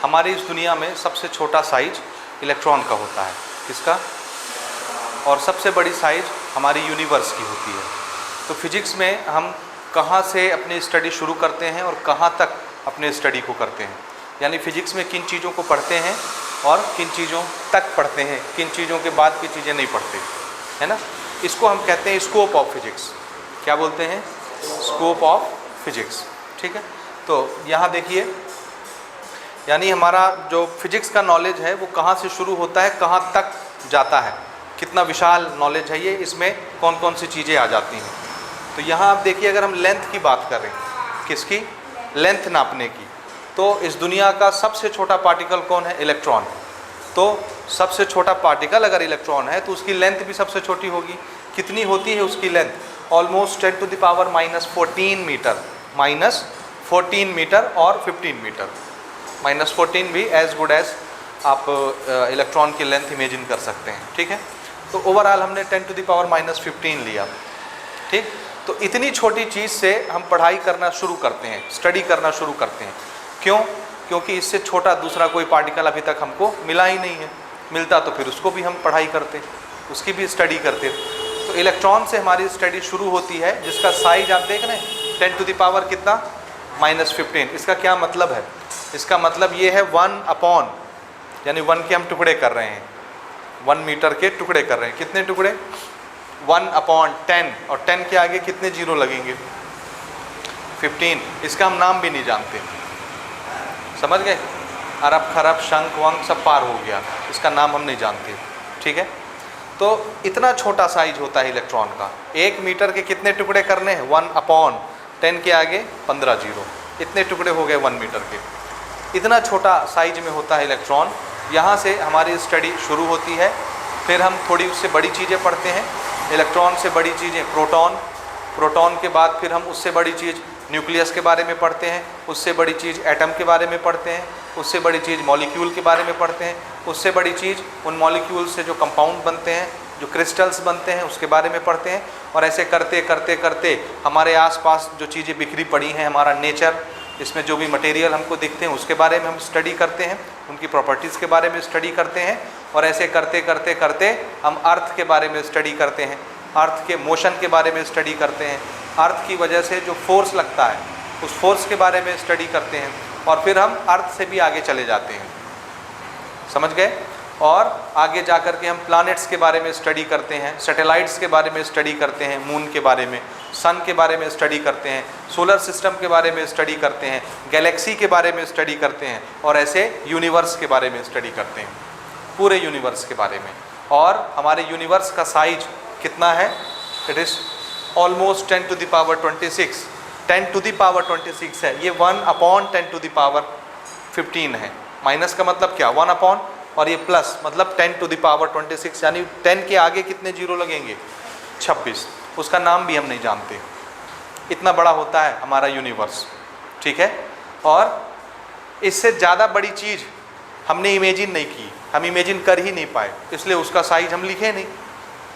हमारी इस दुनिया में सबसे छोटा साइज इलेक्ट्रॉन का होता है। किसका? और सबसे बड़ी साइज हमारी यूनिवर्स की होती है। तो फिजिक्स में हम कहाँ से अपनी स्टडी शुरू करते हैं और कहाँ तक अपने स्टडी को करते हैं, यानी फिजिक्स में किन चीज़ों को पढ़ते हैं और किन चीज़ों तक पढ़ते हैं, किन चीज़ों के बाद की चीज़ें नहीं पढ़ते, है ना। इसको हम कहते हैं स्कोप ऑफ फिजिक्स। क्या बोलते हैं? Scope of physics. ठीक है, तो यहाँ देखिए, यानी हमारा जो फिजिक्स का नॉलेज है वो कहाँ से शुरू होता है, कहाँ तक जाता है, कितना विशाल नॉलेज है ये, इसमें कौन कौन सी चीज़ें आ जाती हैं। तो यहाँ आप देखिए, अगर हम लेंथ की बात करें, किसकी? लेंथ नापने की, तो इस दुनिया का सबसे छोटा पार्टिकल कौन है? इलेक्ट्रॉन। तो सबसे छोटा पार्टिकल अगर इलेक्ट्रॉन है तो उसकी लेंथ भी सबसे छोटी होगी। कितनी होती है उसकी लेंथ? ऑलमोस्ट 10⁻⁻14 मीटर, -14 मीटर और 15 मीटर। -14 भी एज गुड एज आप इलेक्ट्रॉन की लेंथ इमेजिन कर सकते हैं। ठीक है, तो ओवरऑल हमने 10⁻⁻15 लिया। ठीक, तो इतनी छोटी चीज़ से हम पढ़ाई करना शुरू करते हैं, स्टडी करना शुरू करते हैं। क्यों? क्योंकि इससे छोटा दूसरा कोई पार्टिकल अभी तक हमको मिला ही नहीं है। मिलता तो फिर उसको भी हम पढ़ाई करते, उसकी भी स्टडी करते। तो इलेक्ट्रॉन से हमारी स्टडी शुरू होती है, जिसका साइज आप देख रहे हैं 10 टू द पावर कितना? -15। इसका क्या मतलब है? इसका मतलब ये है 1/, यानी 1 के हम टुकड़े कर रहे हैं, 1 मीटर के टुकड़े कर रहे हैं। कितने टुकड़े? 1/10, और 10 के आगे कितने जीरो लगेंगे? 15। इसका हम नाम भी नहीं जानते, समझ गए? अरब खरब शंख वंख सब पार हो गया, इसका नाम हम नहीं जानते। ठीक है, तो इतना छोटा साइज होता है इलेक्ट्रॉन का। 1 मीटर के कितने टुकड़े करने हैं? 1/10 के आगे 15 जीरो, इतने टुकड़े हो गए 1 मीटर के। इतना छोटा साइज में होता है इलेक्ट्रॉन। यहाँ से हमारी स्टडी शुरू होती है। फिर हम थोड़ी उससे बड़ी चीज़ें पढ़ते हैं। इलेक्ट्रॉन से बड़ी चीज़ें प्रोटॉन, प्रोटॉन के बाद फिर हम उससे बड़ी चीज़ न्यूक्लियस के बारे में पढ़ते हैं, उससे बड़ी चीज़ एटम के बारे में पढ़ते हैं, उससे बड़ी चीज़ मॉलिक्यूल के बारे में पढ़ते हैं, उससे बड़ी चीज़ उन मॉलिक्यूल से जो कंपाउंड बनते हैं, जो क्रिस्टल्स बनते हैं, उसके बारे में पढ़ते हैं। और ऐसे करते करते करते हमारे आसपास जो चीज़ें बिखरी पड़ी हैं, हमारा नेचर, इसमें जो भी मटेरियल हमको दिखते हैं उसके बारे में हम स्टडी करते हैं, उनकी प्रॉपर्टीज़ के बारे में स्टडी करते हैं। और ऐसे करते करते करते हम अर्थ के बारे में स्टडी करते हैं, अर्थ के मोशन के बारे में स्टडी करते हैं, अर्थ की वजह से जो फोर्स लगता है उस फोर्स के बारे में स्टडी करते हैं। और फिर हम अर्थ से भी आगे चले जाते हैं, समझ गए? और आगे जा कर के हम प्लैनेट्स के बारे में स्टडी करते हैं, सैटेलाइट्स के बारे में स्टडी करते हैं, मून के बारे में, सन के बारे में स्टडी करते हैं, सोलर सिस्टम के बारे में स्टडी करते हैं, गैलेक्सी के बारे में स्टडी करते हैं, और ऐसे यूनिवर्स के बारे में स्टडी करते हैं, पूरे यूनिवर्स के बारे में। और हमारे यूनिवर्स का साइज कितना है? It is almost 10 to the power 26, 10 to the power 26 है। ये 1/10 टू द पावर 15 है। माइनस का मतलब क्या? 1/, और ये प्लस मतलब 10 टू द पावर 26, यानी 10 के आगे कितने जीरो लगेंगे? 26। उसका नाम भी हम नहीं जानते। इतना बड़ा होता है हमारा यूनिवर्स। ठीक है, और इससे ज़्यादा बड़ी चीज़ हमने इमेजिन नहीं की, हम इमेजिन कर ही नहीं पाए, इसलिए उसका साइज हम लिखे नहीं,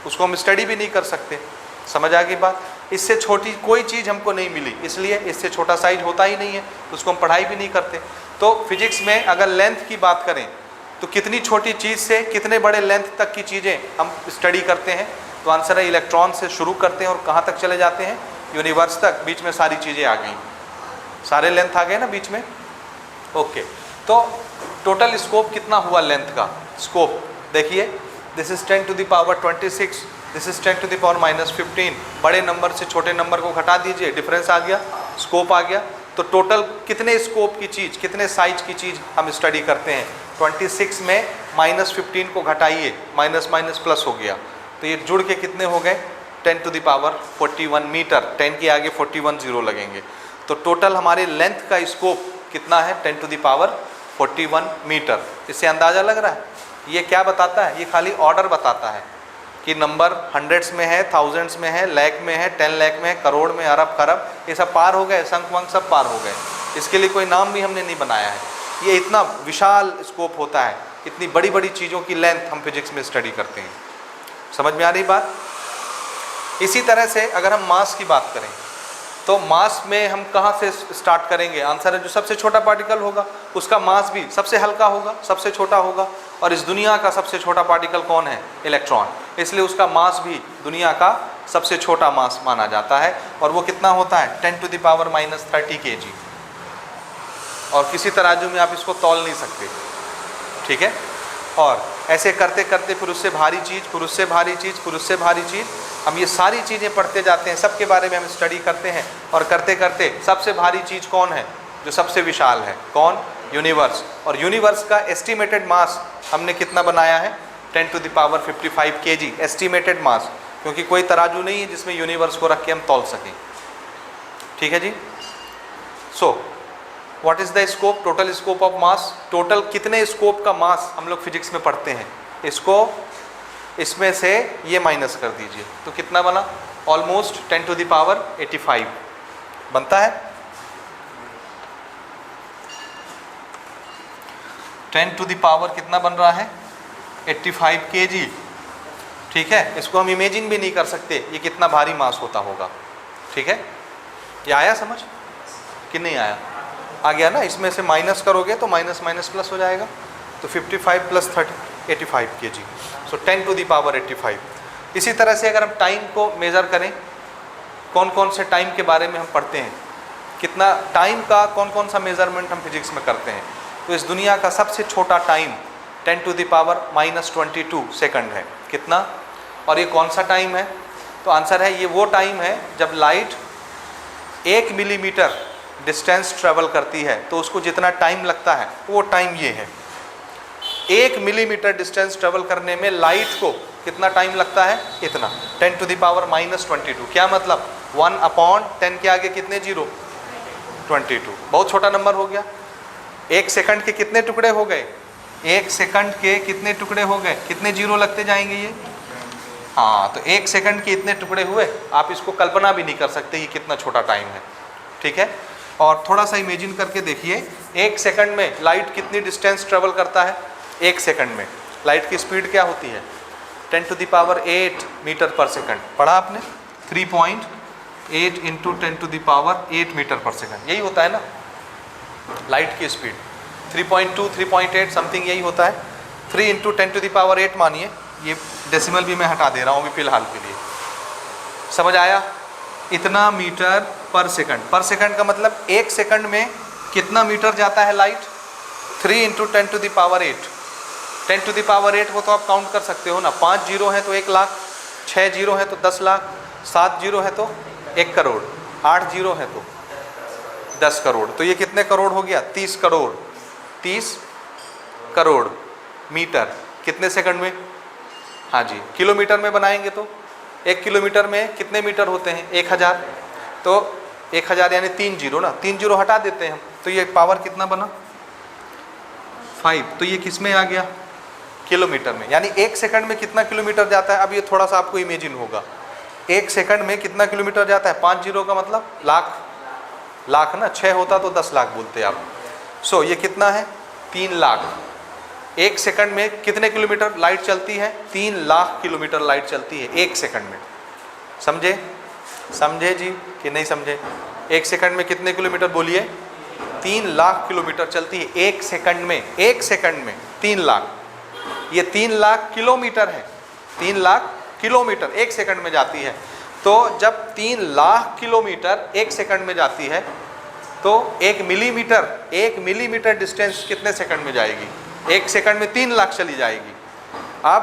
उसको हम स्टडी भी नहीं कर सकते। समझ आ गई बात? इससे छोटी कोई चीज़ हमको नहीं मिली, इसलिए इससे छोटा साइज होता ही नहीं है, उसको हम पढ़ाई भी नहीं करते। तो फिजिक्स में अगर लेंथ की बात करें तो कितनी छोटी चीज़ से कितने बड़े लेंथ तक की चीज़ें हम स्टडी करते हैं? तो आंसर है इलेक्ट्रॉन से शुरू करते हैं और कहाँ तक चले जाते हैं? यूनिवर्स तक। बीच में सारी चीज़ें आ गई, सारे लेंथ आ गए ना बीच में। ओके, तो टोटल स्कोप कितना हुआ लेंथ का? स्कोप देखिए, this is 10 to the power 26, this is 10 to the power -15। बड़े नंबर से छोटे नंबर को घटा दीजिए, डिफरेंस आ गया, स्कोप आ गया। तो टोटल कितने स्कोप की चीज़, कितने साइज की चीज़ हम स्टडी करते हैं? 26 में -15 को घटाइए, माइनस माइनस प्लस हो गया, तो ये जुड़ के कितने हो गए? 10 टू द पावर 41 मीटर। 10 के आगे 41 जीरो लगेंगे। तो टोटल हमारे लेंथ का स्कोप कितना है? 10 टू द पावर 41 मीटर। इससे अंदाज़ा लग रहा है? ये क्या बताता है? ये खाली ऑर्डर बताता है कि नंबर हंड्रेड्स में है, थाउजेंड्स में है, लाख में है, 10 लाख में है, करोड़ में, अरब खरब, ये सब पार हो गए, शंख वंख सब पार हो गए। इसके लिए कोई नाम भी हमने नहीं बनाया है। ये इतना विशाल स्कोप होता है, इतनी बड़ी बड़ी चीज़ों की लेंथ हम फिजिक्स में स्टडी करते हैं। समझ में आ रही बात? इसी तरह से अगर हम मास की बात करें तो मास में हम कहाँ से स्टार्ट करेंगे? आंसर है जो सबसे छोटा पार्टिकल होगा उसका मास भी सबसे हल्का होगा, सबसे छोटा होगा। और इस दुनिया का सबसे छोटा पार्टिकल कौन है? इलेक्ट्रॉन। इसलिए उसका मास भी दुनिया का सबसे छोटा मास माना जाता है। और वो कितना होता है? 10⁻³ kg। और किसी तराजू में आप इसको तौल नहीं सकते, ठीक है। और ऐसे करते करते फिर उससे भारी चीज़, फिर उससे भारी चीज़, फिर उससे भारी चीज़, हम ये सारी चीज़ें पढ़ते जाते हैं, सबके बारे में हम स्टडी करते हैं। और करते करते सबसे भारी चीज़ कौन है? जो सबसे विशाल है, कौन? यूनिवर्स। और यूनिवर्स का एस्टिमेटेड मास हमने कितना बनाया है? 10⁵55 kg एस्टिमेटेड मास, क्योंकि कोई तराजू नहीं है जिसमें यूनिवर्स को रख के हम तौल सकें, ठीक है जी। So what is the scope? Total scope of mass. Total कितने स्कोप का मास हम लोग फिजिक्स में पढ़ते हैं? इसको इसमें से ये माइनस कर दीजिए तो कितना बना? ऑलमोस्ट 10⁻85 बनता है। 10⁻, कितना बन रहा है? 85 kg, ठीक है। इसको हम इमेजिन भी नहीं कर सकते ये कितना भारी मास होता होगा, ठीक है। ये आया समझ कि नहीं आया? आ गया ना। इसमें से माइनस करोगे तो माइनस माइनस प्लस हो जाएगा, तो 55 + 30 85 kg। सो 10⁻85। इसी तरह से अगर हम टाइम को मेज़र करें, कौन कौन से टाइम के बारे में हम पढ़ते हैं, कितना टाइम का कौन कौन सा मेज़रमेंट हम फिजिक्स में करते हैं, तो इस दुनिया का सबसे छोटा टाइम 10⁻22 सेकंड है। कितना? और ये कौन सा टाइम है? तो आंसर है ये वो टाइम है जब लाइट 1 मिलीमीटर डिस्टेंस ट्रेवल करती है तो उसको जितना टाइम लगता है वो टाइम ये है। 1 मिलीमीटर डिस्टेंस ट्रेवल करने में लाइट को कितना टाइम लगता है? इतना। 10⁻22। क्या मतलब? 1/10 के आगे कितने जीरो? 22। बहुत छोटा नंबर हो गया। 1 सेकंड के कितने टुकड़े हो गए? 1 सेकंड के कितने टुकड़े हो गए? कितने जीरो लगते जाएंगे ये? हाँ, तो 1 सेकंड के इतने टुकड़े हुए। आप इसको कल्पना भी नहीं कर सकते ये कितना छोटा टाइम है, ठीक है। और थोड़ा सा इमेजिन करके देखिए, 1 सेकंड में लाइट कितनी डिस्टेंस ट्रेवल करता है? 1 सेकंड में लाइट की स्पीड क्या होती है? 10⁸ मीटर पर सेकंड। पढ़ा आपने? 3.8 × 10⁸ मीटर पर सेकंड, यही होता है ना लाइट की स्पीड। 3.2 3.8 समथिंग यही होता है। 3 × 10⁸ मानिए, ये डेसिमल भी मैं हटा दे रहा हूँ अभी फ़िलहाल के लिए। समझ आया? इतना मीटर पर सेकंड। पर सेकंड का मतलब 1 सेकंड में कितना मीटर जाता है लाइट? 3 × 10⁸ 10⁸ को तो आप काउंट कर सकते हो ना। 5 जीरो है तो 1 लाख, 6 जीरो है तो 10 लाख, 7 जीरो है तो 1 करोड़, 8 जीरो है तो 10 करोड़। तो ये कितने करोड़ हो गया? 30 करोड़। 30 करोड़ मीटर कितने सेकंड में? हाँ जी। किलोमीटर में बनाएंगे तो 1 किलोमीटर में कितने मीटर होते हैं? 1000। तो 1000 यानी 3 जीरो ना, 3 जीरो हटा देते हैं हम, तो ये पावर कितना बना? 5। तो ये किस में आ गया? किलोमीटर में। यानी 1 सेकंड में कितना किलोमीटर जाता है? अब ये थोड़ा सा आपको इमेजिन होगा। 1 सेकंड में कितना किलोमीटर जाता है? 5 जीरो का मतलब लाख। लाख ना, 6 होता तो 10 लाख बोलते आप। सो ये कितना है? 3 लाख। 1 सेकंड में कितने किलोमीटर लाइट चलती है? 3 लाख किलोमीटर लाइट चलती है 1 सेकंड में। समझे? समझे जी कि नहीं समझे? 1 सेकंड में कितने किलोमीटर बोलिए? 3 लाख किलोमीटर चलती है 1 सेकंड में। 1 सेकंड में 3 लाख। ये 3 लाख किलोमीटर है। 3 लाख किलोमीटर 1 सेकंड में जाती है। तो जब 3 लाख किलोमीटर 1 सेकंड में जाती है तो 1 मिलीमीटर डिस्टेंस कितने सेकंड में जाएगी? 1 सेकंड में 3 लाख चली जाएगी। अब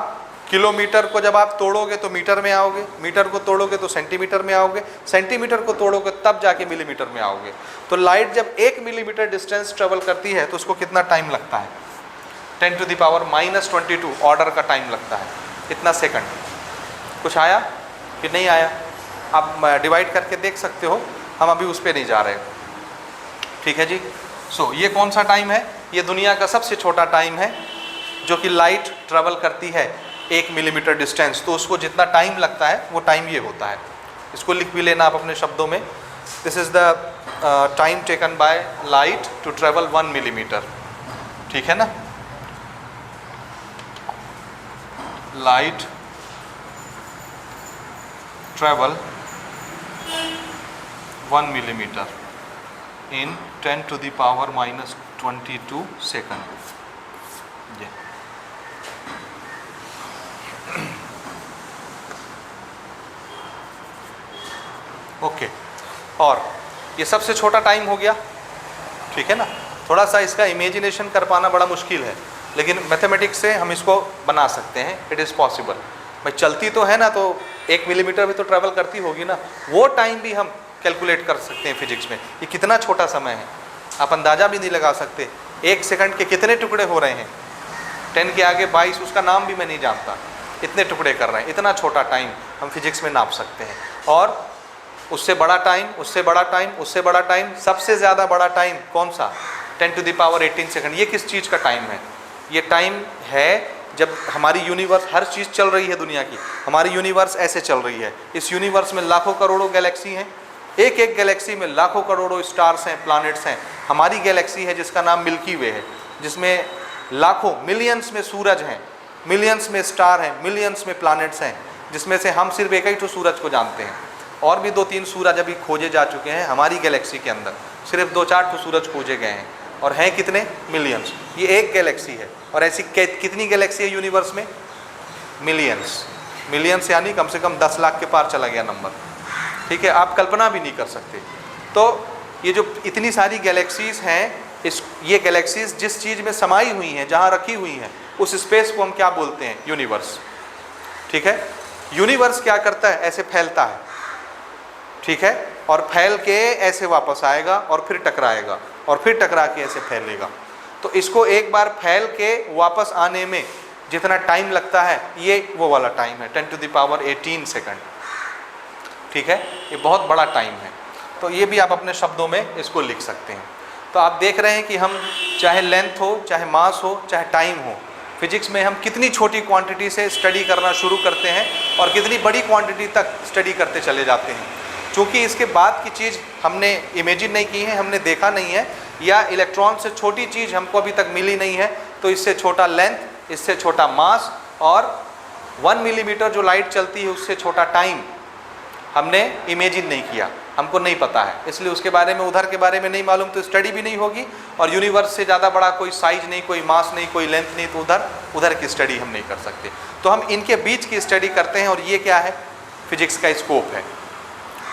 किलोमीटर को जब आप तोड़ोगे तो मीटर में आओगे, मीटर को तोड़ोगे तो सेंटीमीटर में आओगे, सेंटीमीटर को तोड़ोगे तब जाके मिलीमीटर में आओगे। तो लाइट जब 1 मिलीमीटर डिस्टेंस ट्रेवल करती है तो उसको कितना टाइम लगता है? 10⁻22 ऑर्डर का टाइम लगता है। कितना सेकंड? कुछ आया कि नहीं आया? आप डिवाइड करके देख सकते हो, हम अभी उस पर नहीं जा रहे, ठीक है जी। सो ये कौन सा टाइम है? ये दुनिया का सबसे छोटा टाइम है जो कि लाइट ट्रेवल करती है 1 मिलीमीटर डिस्टेंस, तो उसको जितना टाइम लगता है वो टाइम ये होता है। इसको लिख भी लेना आप अपने शब्दों में। This is the time taken by light to travel 1 millimetre, ठीक है ना। Light travel 1 millimetre in 10⁻⁻22 second. ये ओके, और ये सबसे छोटा टाइम हो गया, ठीक है ना। थोड़ा सा इसका इमेजिनेशन कर पाना बड़ा मुश्किल है, लेकिन मैथमेटिक्स से हम इसको बना सकते हैं, इट इज़ पॉसिबल। भाई चलती तो है ना, तो 1 मिलीमीटर भी तो ट्रैवल करती होगी ना, वो टाइम भी हम कैलकुलेट कर सकते हैं फिजिक्स में। ये कितना छोटा समय है, आप अंदाज़ा भी नहीं लगा सकते। 1 सेकंड के कितने टुकड़े हो रहे हैं, 10 के आगे 22, उसका नाम भी मैं नहीं जानता, इतने टुकड़े कर रहे हैं। इतना छोटा टाइम हम फिजिक्स में नाप सकते हैं। और उससे बड़ा टाइम, उससे बड़ा टाइम, उससे बड़ा टाइम, सबसे ज़्यादा बड़ा टाइम कौन सा, 10⁻18 सेकंड। ये किस चीज़ का टाइम है? ये टाइम है जब हमारी यूनिवर्स, हर चीज़ चल रही है दुनिया की, हमारी यूनिवर्स ऐसे चल रही है। इस यूनिवर्स में लाखों करोड़ों गैलेक्सी हैं, एक एक गैलेक्सी में लाखों करोड़ों स्टार्स हैं, प्लैनेट्स हैं। हमारी गैलेक्सी है जिसका नाम मिल्की वे है, जिसमें लाखों, मिलियंस में सूरज हैं, मिलियंस में स्टार हैं, मिलियंस में प्लैनेट्स हैं, जिसमें से हम सिर्फ एक ही तो सूरज को जानते हैं। और भी 2-3 सूरज अभी खोजे जा चुके हैं हमारी गैलेक्सी के अंदर, सिर्फ 2-4 तो सूरज खोजे गए हैं, और हैं कितने, मिलियंस। ये एक गैलेक्सी है, और ऐसी कितनी गैलेक्सी है यूनिवर्स में, मिलियंस। मिलियंस यानी कम से कम 10 लाख के पार चला गया नंबर, ठीक है, आप कल्पना भी नहीं कर सकते। तो ये जो इतनी सारी गैलेक्सीज़ हैं, ये गैलेक्सीज़ जिस चीज़ में समाई हुई हैं, जहाँ रखी हुई हैं, उस स्पेस को हम क्या बोलते हैं, यूनिवर्स, ठीक है। यूनिवर्स क्या करता है, ऐसे फैलता है, ठीक है, और फैल के ऐसे वापस आएगा, और फिर टकराएगा, और फिर टकरा के ऐसे फैलेगा। तो इसको एक बार फैल के वापस आने में जितना टाइम लगता है, ये वो वाला टाइम है, 10⁻18 सेकंड, ठीक है। ये बहुत बड़ा टाइम है। तो ये भी आप अपने शब्दों में इसको लिख सकते हैं। तो आप देख रहे हैं कि हम चाहे लेंथ हो, चाहे मास हो, चाहे टाइम हो, फिजिक्स में हम कितनी छोटी क्वांटिटी से स्टडी करना शुरू करते हैं और कितनी बड़ी क्वांटिटी तक स्टडी करते चले जाते हैं। क्योंकि इसके बाद की चीज़ हमने इमेजिन नहीं की है, हमने देखा नहीं है, या इलेक्ट्रॉन से छोटी चीज़ हमको अभी तक मिली नहीं है, तो इससे छोटा लेंथ, इससे छोटा मास, और 1 मिलीमीटर जो लाइट चलती है उससे छोटा टाइम हमने इमेजिन नहीं किया, हमको नहीं पता है, इसलिए उसके बारे में, उधर के बारे में नहीं मालूम, तो स्टडी भी नहीं होगी। और यूनिवर्स से ज़्यादा बड़ा कोई साइज नहीं, कोई मास नहीं, कोई लेंथ नहीं, तो उधर की स्टडी हम नहीं कर सकते। तो हम इनके बीच की स्टडी करते हैं, और ये क्या है, फिजिक्स का स्कोप है,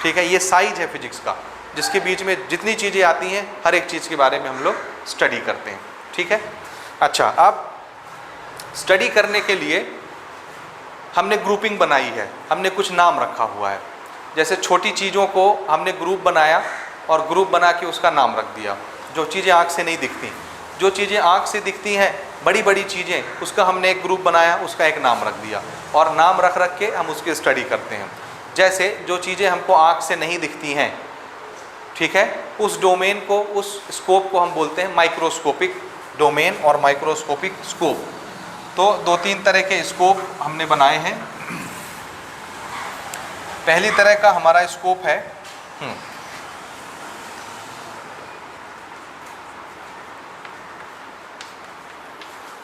ठीक है। ये साइज है फिजिक्स का, जिसके बीच में जितनी चीज़ें आती हैं, हर एक चीज़ के बारे में हम लोग स्टडी करते हैं, ठीक है। अच्छा, अब स्टडी करने के लिए हमने ग्रुपिंग बनाई है, हमने कुछ नाम रखा हुआ है। जैसे छोटी चीज़ों को हमने ग्रुप बनाया, और ग्रुप बना के उसका नाम रख दिया। जो चीज़ें आँख से नहीं दिखती, जो चीज़ें आँख से दिखती हैं, बड़ी बड़ी चीज़ें, उसका हमने एक ग्रुप बनाया, उसका एक नाम रख दिया, और नाम रख के हम उसकी स्टडी करते हैं। जैसे जो चीज़ें हमको आँख से नहीं दिखती हैं, ठीक है, उस डोमेन को, उस स्कोप को हम बोलते हैं माइक्रोस्कोपिक डोमेन और माइक्रोस्कोपिक स्कोप। तो 2-3 तरह के स्कोप हमने बनाए हैं। पहली तरह का हमारा स्कोप है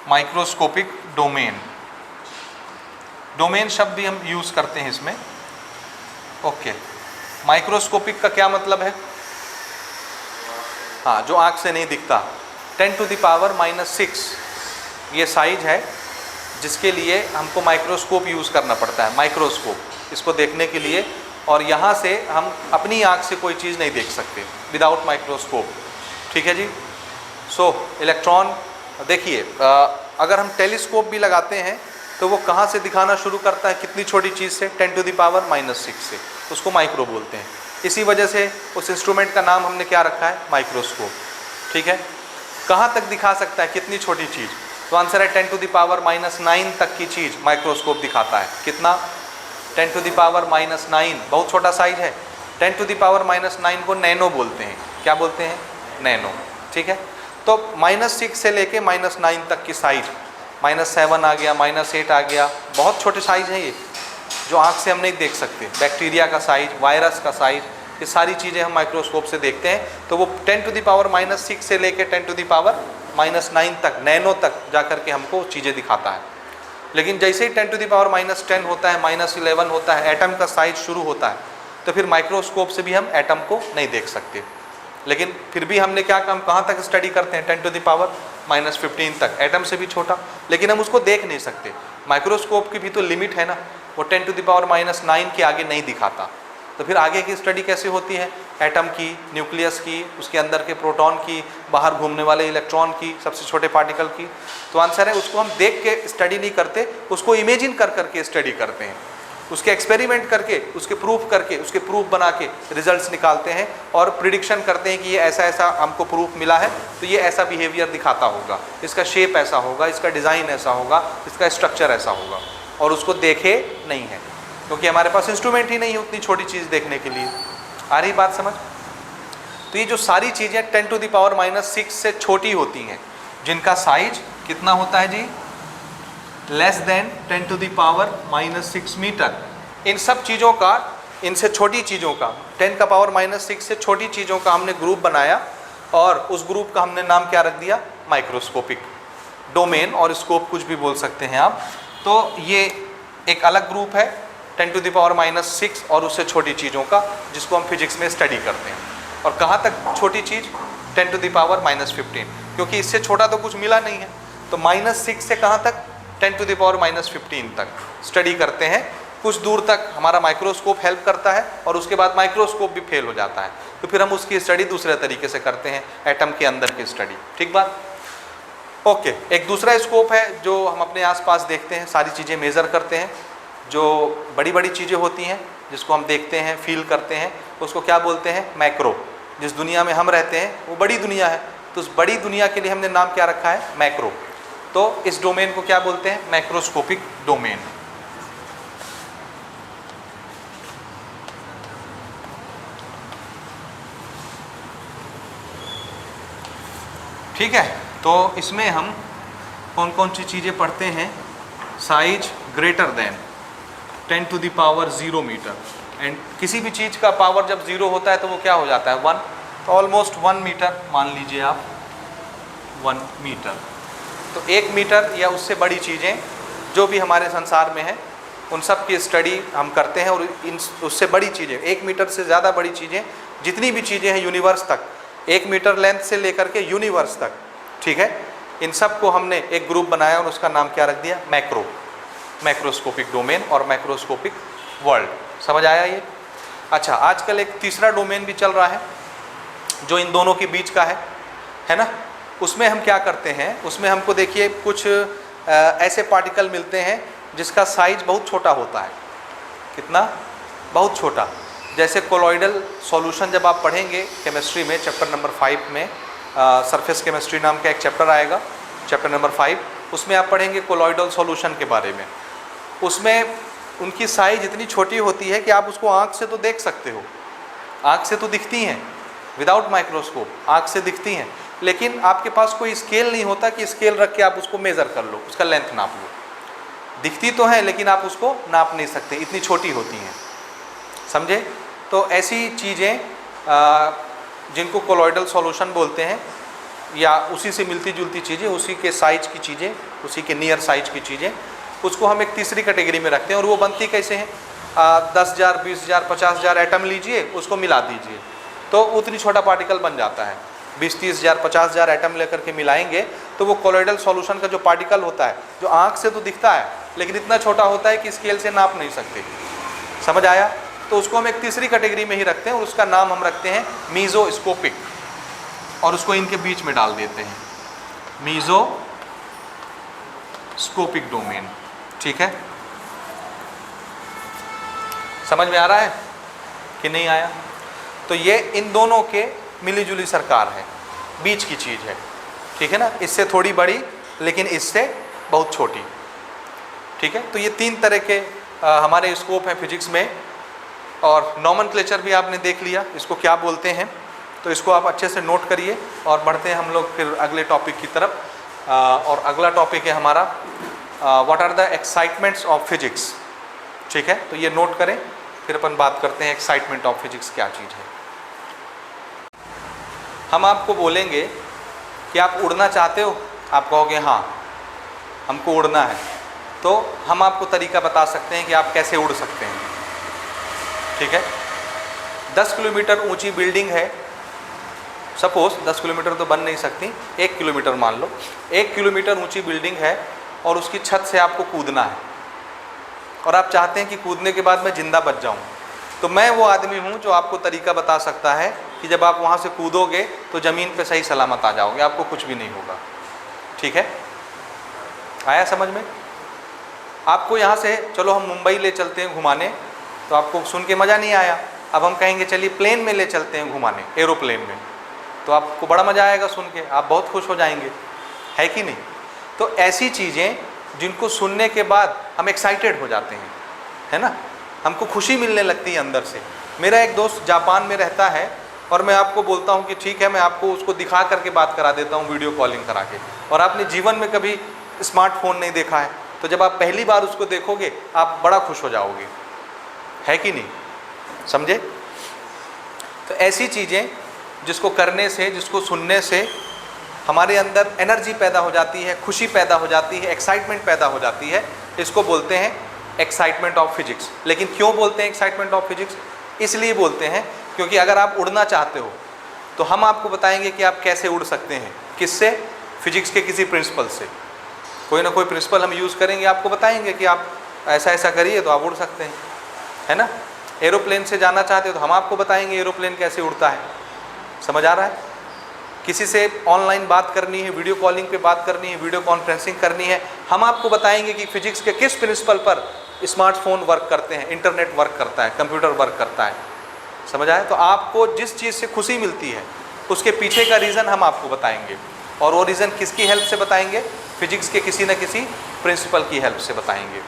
माइक्रोस्कोपिक डोमेन। डोमेन शब्द भी हम यूज़ करते हैं इसमें, ओके। माइक्रोस्कोपिक का क्या मतलब है, हाँ, जो आँख से नहीं दिखता। 10⁻⁻6 ये साइज है जिसके लिए हमको माइक्रोस्कोप यूज़ करना पड़ता है, माइक्रोस्कोप, इसको देखने के लिए। और यहाँ से हम अपनी आँख से कोई चीज़ नहीं देख सकते विदाउट माइक्रोस्कोप, ठीक है जी। सो इलेक्ट्रॉन, देखिए, अगर हम टेलीस्कोप भी लगाते हैं तो वो कहाँ से दिखाना शुरू करता है, कितनी छोटी चीज़ से, 10⁻⁻6 से, उसको माइक्रो बोलते हैं। इसी वजह से उस इंस्ट्रूमेंट का नाम हमने क्या रखा है, माइक्रोस्कोप, ठीक है। कहाँ तक दिखा सकता है, कितनी छोटी चीज़, तो आंसर है 10⁻�9 तक की चीज़ माइक्रोस्कोप दिखाता है। कितना, 10⁻�9, बहुत छोटा साइज है। 10⁻�9 को नैनो बोलते हैं, क्या बोलते हैं, नैनो, ठीक है। तो -6 से लेके -9 तक की साइज, -7 आ गया, -8 आ गया, बहुत छोटे साइज हैं ये, जो आँख से हम नहीं देख सकते। बैक्टीरिया का साइज, वायरस का साइज, ये सारी चीज़ें हम माइक्रोस्कोप से देखते हैं। तो वो 10⁻⁻6 से लेके 10⁻�9 तक, नैनो तक जा कर के हमको चीज़ें दिखाता है। लेकिन जैसे ही 10⁻10 होता है, -11 होता है, एटम का साइज शुरू होता है, तो फिर माइक्रोस्कोप से भी हम एटम को नहीं देख सकते। लेकिन फिर भी हमने क्या काम, कहाँ तक स्टडी करते हैं, 10⁻⁻15 तक, एटम से भी छोटा, लेकिन हम उसको देख नहीं सकते। माइक्रोस्कोप की भी तो लिमिट है ना, वो 10⁻⁹ के आगे नहीं दिखाता। तो फिर आगे की स्टडी कैसे होती है, एटम की, न्यूक्लियस की, उसके अंदर के प्रोटॉन की, बाहर घूमने वाले इलेक्ट्रॉन की, सबसे छोटे पार्टिकल की। तो आंसर है उसको हम देख के स्टडी नहीं करते, उसको इमेजिन कर करके स्टडी करते हैं, उसके एक्सपेरिमेंट करके, उसके प्रूफ करके, उसके प्रूफ बना के रिजल्ट्स निकालते हैं और प्रिडिक्शन करते हैं कि ये ऐसा ऐसा हमको प्रूफ मिला है, तो ये ऐसा बिहेवियर दिखाता होगा, इसका शेप ऐसा होगा, इसका डिज़ाइन ऐसा होगा, इसका स्ट्रक्चर ऐसा होगा, और उसको देखे नहीं है क्योंकि हमारे पास इंस्ट्रूमेंट ही नहीं है उतनी छोटी चीज़ देखने के लिए। आ रही बात समझ? तो ये जो सारी चीज़ें 10⁻⁻6 से छोटी होती हैं, जिनका साइज कितना होता है जी, लेस देन 10⁻⁻6 मीटर, इन सब चीज़ों का, इनसे छोटी चीज़ों का, 10⁻⁻6 से छोटी चीज़ों का हमने ग्रुप बनाया और उस ग्रुप का हमने नाम क्या रख दिया, माइक्रोस्कोपिक डोमेन, और स्कोप कुछ भी बोल सकते हैं आप। तो ये एक अलग ग्रुप है 10⁻⁻6 और उससे छोटी चीज़ों का, जिसको हम फिजिक्स में स्टडी करते हैं। और कहाँ तक छोटी चीज़, 10⁻⁻15, क्योंकि इससे छोटा तो कुछ मिला नहीं है, तो -6 से कहाँ तक, 10⁻⁻15 तक स्टडी करते हैं। कुछ दूर तक हमारा माइक्रोस्कोप हेल्प करता है और उसके बाद माइक्रोस्कोप भी फेल हो जाता है, तो फिर हम उसकी स्टडी दूसरे तरीके से करते हैं, एटम के अंदर की स्टडी। ठीक बात? ओके। एक दूसरा स्कोप है जो हम अपने आसपास देखते हैं, सारी चीज़ें मेज़र करते हैं, जो बड़ी बड़ी चीज़ें होती हैं जिसको हम देखते हैं, फील करते हैं, उसको क्या बोलते हैं, मैक्रो। जिस दुनिया में हम रहते हैं वो बड़ी दुनिया है, तो उस बड़ी दुनिया के लिए हमने नाम क्या रखा है, मैक्रो। तो इस डोमेन को क्या बोलते हैं, मैक्रोस्कोपिक डोमेन। ठीक है, तो इसमें हम कौन कौन सी चीज़ें पढ़ते हैं, size greater than 10⁻0 metre, and किसी भी चीज़ का पावर जब 0 होता है तो वो क्या हो जाता है, 1, तो ऑलमोस्ट 1 मीटर मान लीजिए आप, 1 मीटर। तो 1 मीटर या उससे बड़ी चीज़ें जो भी हमारे संसार में हैं उन सब की स्टडी हम करते हैं, और इन उससे बड़ी चीज़ें, 1 मीटर से ज़्यादा बड़ी चीज़ें, जितनी भी चीज़ें हैं यूनिवर्स तक, 1 मीटर लेंथ से लेकर के यूनिवर्स तक, ठीक है, इन सब को हमने एक ग्रुप बनाया और उसका नाम क्या रख दिया, मैक्रो, मैक्रोस्कोपिक डोमेन और मैक्रोस्कोपिक वर्ल्ड। समझ आया ये? अच्छा, आजकल एक तीसरा डोमेन भी चल रहा है जो इन दोनों के बीच का है ना। उसमें हम क्या करते हैं, उसमें हमको देखिए कुछ ऐसे पार्टिकल मिलते हैं जिसका साइज बहुत छोटा होता है। कितना? बहुत छोटा। जैसे कोलॉइडल सॉल्यूशन जब आप पढ़ेंगे केमिस्ट्री में, चैप्टर नंबर 5 में, सरफेस केमिस्ट्री नाम का एक चैप्टर आएगा, चैप्टर नंबर 5, उसमें आप पढ़ेंगे कोलॉइडल सॉल्यूशन के बारे में। उसमें उनकी साइज इतनी छोटी होती है कि आप उसको आँख से तो देख सकते हो, आँख से तो दिखती हैं, विदाउट माइक्रोस्कोप आँख से दिखती हैं, लेकिन आपके पास कोई स्केल नहीं होता कि स्केल रख के आप उसको मेज़र कर लो, उसका लेंथ नाप लो। दिखती तो है लेकिन आप उसको नाप नहीं सकते, इतनी छोटी होती हैं। समझे? तो ऐसी चीज़ें जिनको कोलॉइडल सॉल्यूशन बोलते हैं, या उसी से मिलती जुलती चीज़ें, उसी के साइज की चीज़ें, उसी के नियर साइज की चीज़ें, उसको हम एक तीसरी कैटेगरी में रखते हैं। और वो बनती कैसे हैं, 10,000, 20,000, 50,000 एटम लीजिए, उसको मिला दीजिए तो उतनी छोटा पार्टिकल बन जाता है। 20-30,000, 50,000 एटम लेकर के मिलाएंगे तो वो कोलॉइडल सॉल्यूशन का जो पार्टिकल होता है, जो आँख से तो दिखता है लेकिन इतना छोटा होता है कि स्केल से नाप नहीं सकते। समझ आया? तो उसको हम एक तीसरी कैटेगरी में ही रखते हैं और उसका नाम हम रखते हैं मीज़ोस्कोपिक, और उसको इनके बीच में डाल देते हैं, मीज़ोस्कोपिक डोमेन। ठीक है, समझ में आ रहा है कि नहीं आया? तो ये इन दोनों के मिली जुली सरकार है, बीच की चीज़ है। ठीक है ना, इससे थोड़ी बड़ी लेकिन इससे बहुत छोटी। ठीक है, तो ये 3 तरह के हमारे स्कोप हैं फिजिक्स में, और नॉमेनक्लेचर भी आपने देख लिया, इसको क्या बोलते हैं, तो इसको आप अच्छे से नोट करिए। और बढ़ते हैं हम लोग फिर अगले टॉपिक की तरफ। और अगला टॉपिक है हमारा what are the excitements of physics. ठीक है, तो ये नोट करें, फिर अपन बात करते हैं एक्साइटमेंट ऑफ फिजिक्स क्या चीज़ है। हम आपको बोलेंगे कि आप उड़ना चाहते हो, आप कहोगे हाँ हमको उड़ना है, तो हम आपको तरीका बता सकते हैं कि आप कैसे उड़ सकते हैं। ठीक है, 10 किलोमीटर ऊंची बिल्डिंग है, सपोज 10 किलोमीटर तो बन नहीं सकती, 1 किलोमीटर मान लो, 1 किलोमीटर ऊंची बिल्डिंग है और उसकी छत से आपको कूदना है और आप चाहते हैं कि कूदने के बाद मैं जिंदा बच जाऊं, तो मैं वो आदमी हूं जो आपको तरीका बता सकता है कि जब आप वहां से कूदोगे तो ज़मीन पे सही सलामत आ जाओगे, आपको कुछ भी नहीं होगा। ठीक है, आया समझ में? आपको यहाँ से चलो हम मुंबई ले चलते हैं घुमाने, तो आपको सुन के मज़ा नहीं आया। अब हम कहेंगे चलिए प्लेन में ले चलते हैं घुमाने, एरोप्लेन में, तो आपको बड़ा मज़ा आएगा सुन के, आप बहुत खुश हो जाएंगे, है कि नहीं? तो ऐसी चीज़ें जिनको सुनने के बाद हम एक्साइटेड हो जाते हैं, है ना, हमको खुशी मिलने लगती है अंदर से। मेरा एक दोस्त जापान में रहता है और मैं आपको बोलता हूँ कि ठीक है, मैं आपको उसको दिखा करके बात करा देता हूँ वीडियो कॉलिंग करा के, और आपने जीवन में कभी स्मार्टफोन नहीं देखा है, तो जब आप पहली बार उसको देखोगे आप बड़ा खुश हो जाओगे, है कि नहीं? समझे? तो ऐसी चीज़ें जिसको करने से, जिसको सुनने से हमारे अंदर एनर्जी पैदा हो जाती है, खुशी पैदा हो जाती है, एक्साइटमेंट पैदा हो जाती है, इसको बोलते हैं एक्साइटमेंट ऑफ फिजिक्स। लेकिन क्यों बोलते हैं एक्साइटमेंट ऑफ फिजिक्स? इसलिए बोलते हैं क्योंकि अगर आप उड़ना चाहते हो तो हम आपको बताएंगे कि आप कैसे उड़ सकते हैं। किससे? फिजिक्स के किसी प्रिंसिपल से। कोई ना कोई प्रिंसिपल हम यूज़ करेंगे, आपको बताएंगे कि आप ऐसा ऐसा करिए तो आप उड़ सकते हैं, है ना। एरोप्लेन से जाना चाहते हो तो हम आपको बताएंगे एरोप्लेन कैसे उड़ता है। समझ आ रहा है? किसी से ऑनलाइन बात करनी है, वीडियो कॉलिंग पे बात करनी है, वीडियो कॉन्फ्रेंसिंग करनी है, हम आपको बताएंगे कि फिजिक्स के किस प्रिंसिपल पर स्मार्टफोन वर्क करते हैं, इंटरनेट वर्क करता है, कंप्यूटर वर्क करता है। समझ आए? तो आपको जिस चीज़ से खुशी मिलती है उसके पीछे का रीज़न हम आपको बताएंगे, और वो रीज़न किसकी हेल्प से बताएंगे? फिजिक्स के किसी न किसी प्रिंसिपल की हेल्प से बताएंगे।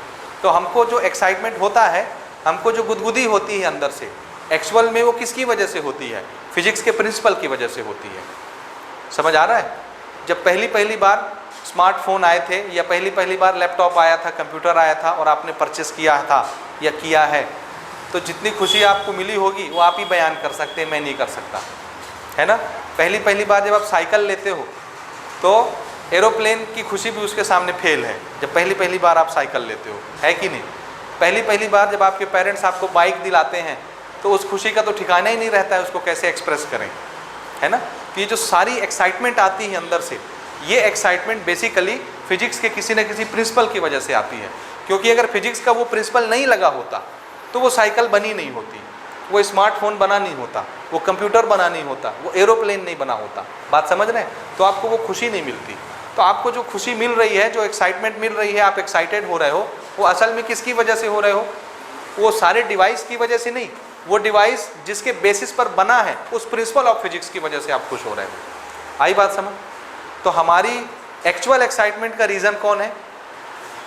तो हमको जो एक्साइटमेंट होता है, हमको जो गुदगुदी होती है अंदर से, एक्चुअल में वो किसकी वजह से होती है? फिजिक्स के प्रिंसिपल की वजह से होती है। समझ आ रहा है? जब पहली बार स्मार्टफोन आए थे या पहली बार लैपटॉप आया था, कंप्यूटर आया था और आपने परचेस किया था या किया है, तो जितनी खुशी आपको मिली होगी वो आप ही बयान कर सकते हैं, मैं नहीं कर सकता, है ना। पहली बार जब आप साइकिल लेते हो तो एरोप्लेन की खुशी भी उसके सामने फेल है, जब पहली बार आप साइकिल लेते हो, है कि नहीं। पहली बार जब आपके पेरेंट्स आपको बाइक दिलाते हैं तो उस खुशी का तो ठिकाना ही नहीं रहता है, उसको कैसे एक्सप्रेस करें, है ना। तो ये जो सारी एक्साइटमेंट आती है अंदर से, ये एक्साइटमेंट बेसिकली फिजिक्स के किसी न किसी प्रिंसिपल की वजह से आती है। क्योंकि अगर फिजिक्स का वो प्रिंसिपल नहीं लगा होता तो वो साइकिल बनी नहीं होती, वो स्मार्टफोन बना नहीं होता, वो कंप्यूटर बना नहीं होता, वो एरोप्लेन नहीं बना होता। बात समझ रहे हैं? तो आपको वो खुशी नहीं मिलती। तो आपको जो खुशी मिल रही है, जो एक्साइटमेंट मिल रही है, आप एक्साइटेड हो रहे हो, वो असल में किसकी वजह से हो रहे हो? वो सारे डिवाइस की वजह से नहीं, वो डिवाइस जिसके बेसिस पर बना है उस प्रिंसिपल ऑफ फिजिक्स की वजह से आप खुश हो रहे हो। आई बात समझ? तो हमारी एक्चुअल एक्साइटमेंट का रीज़न कौन है?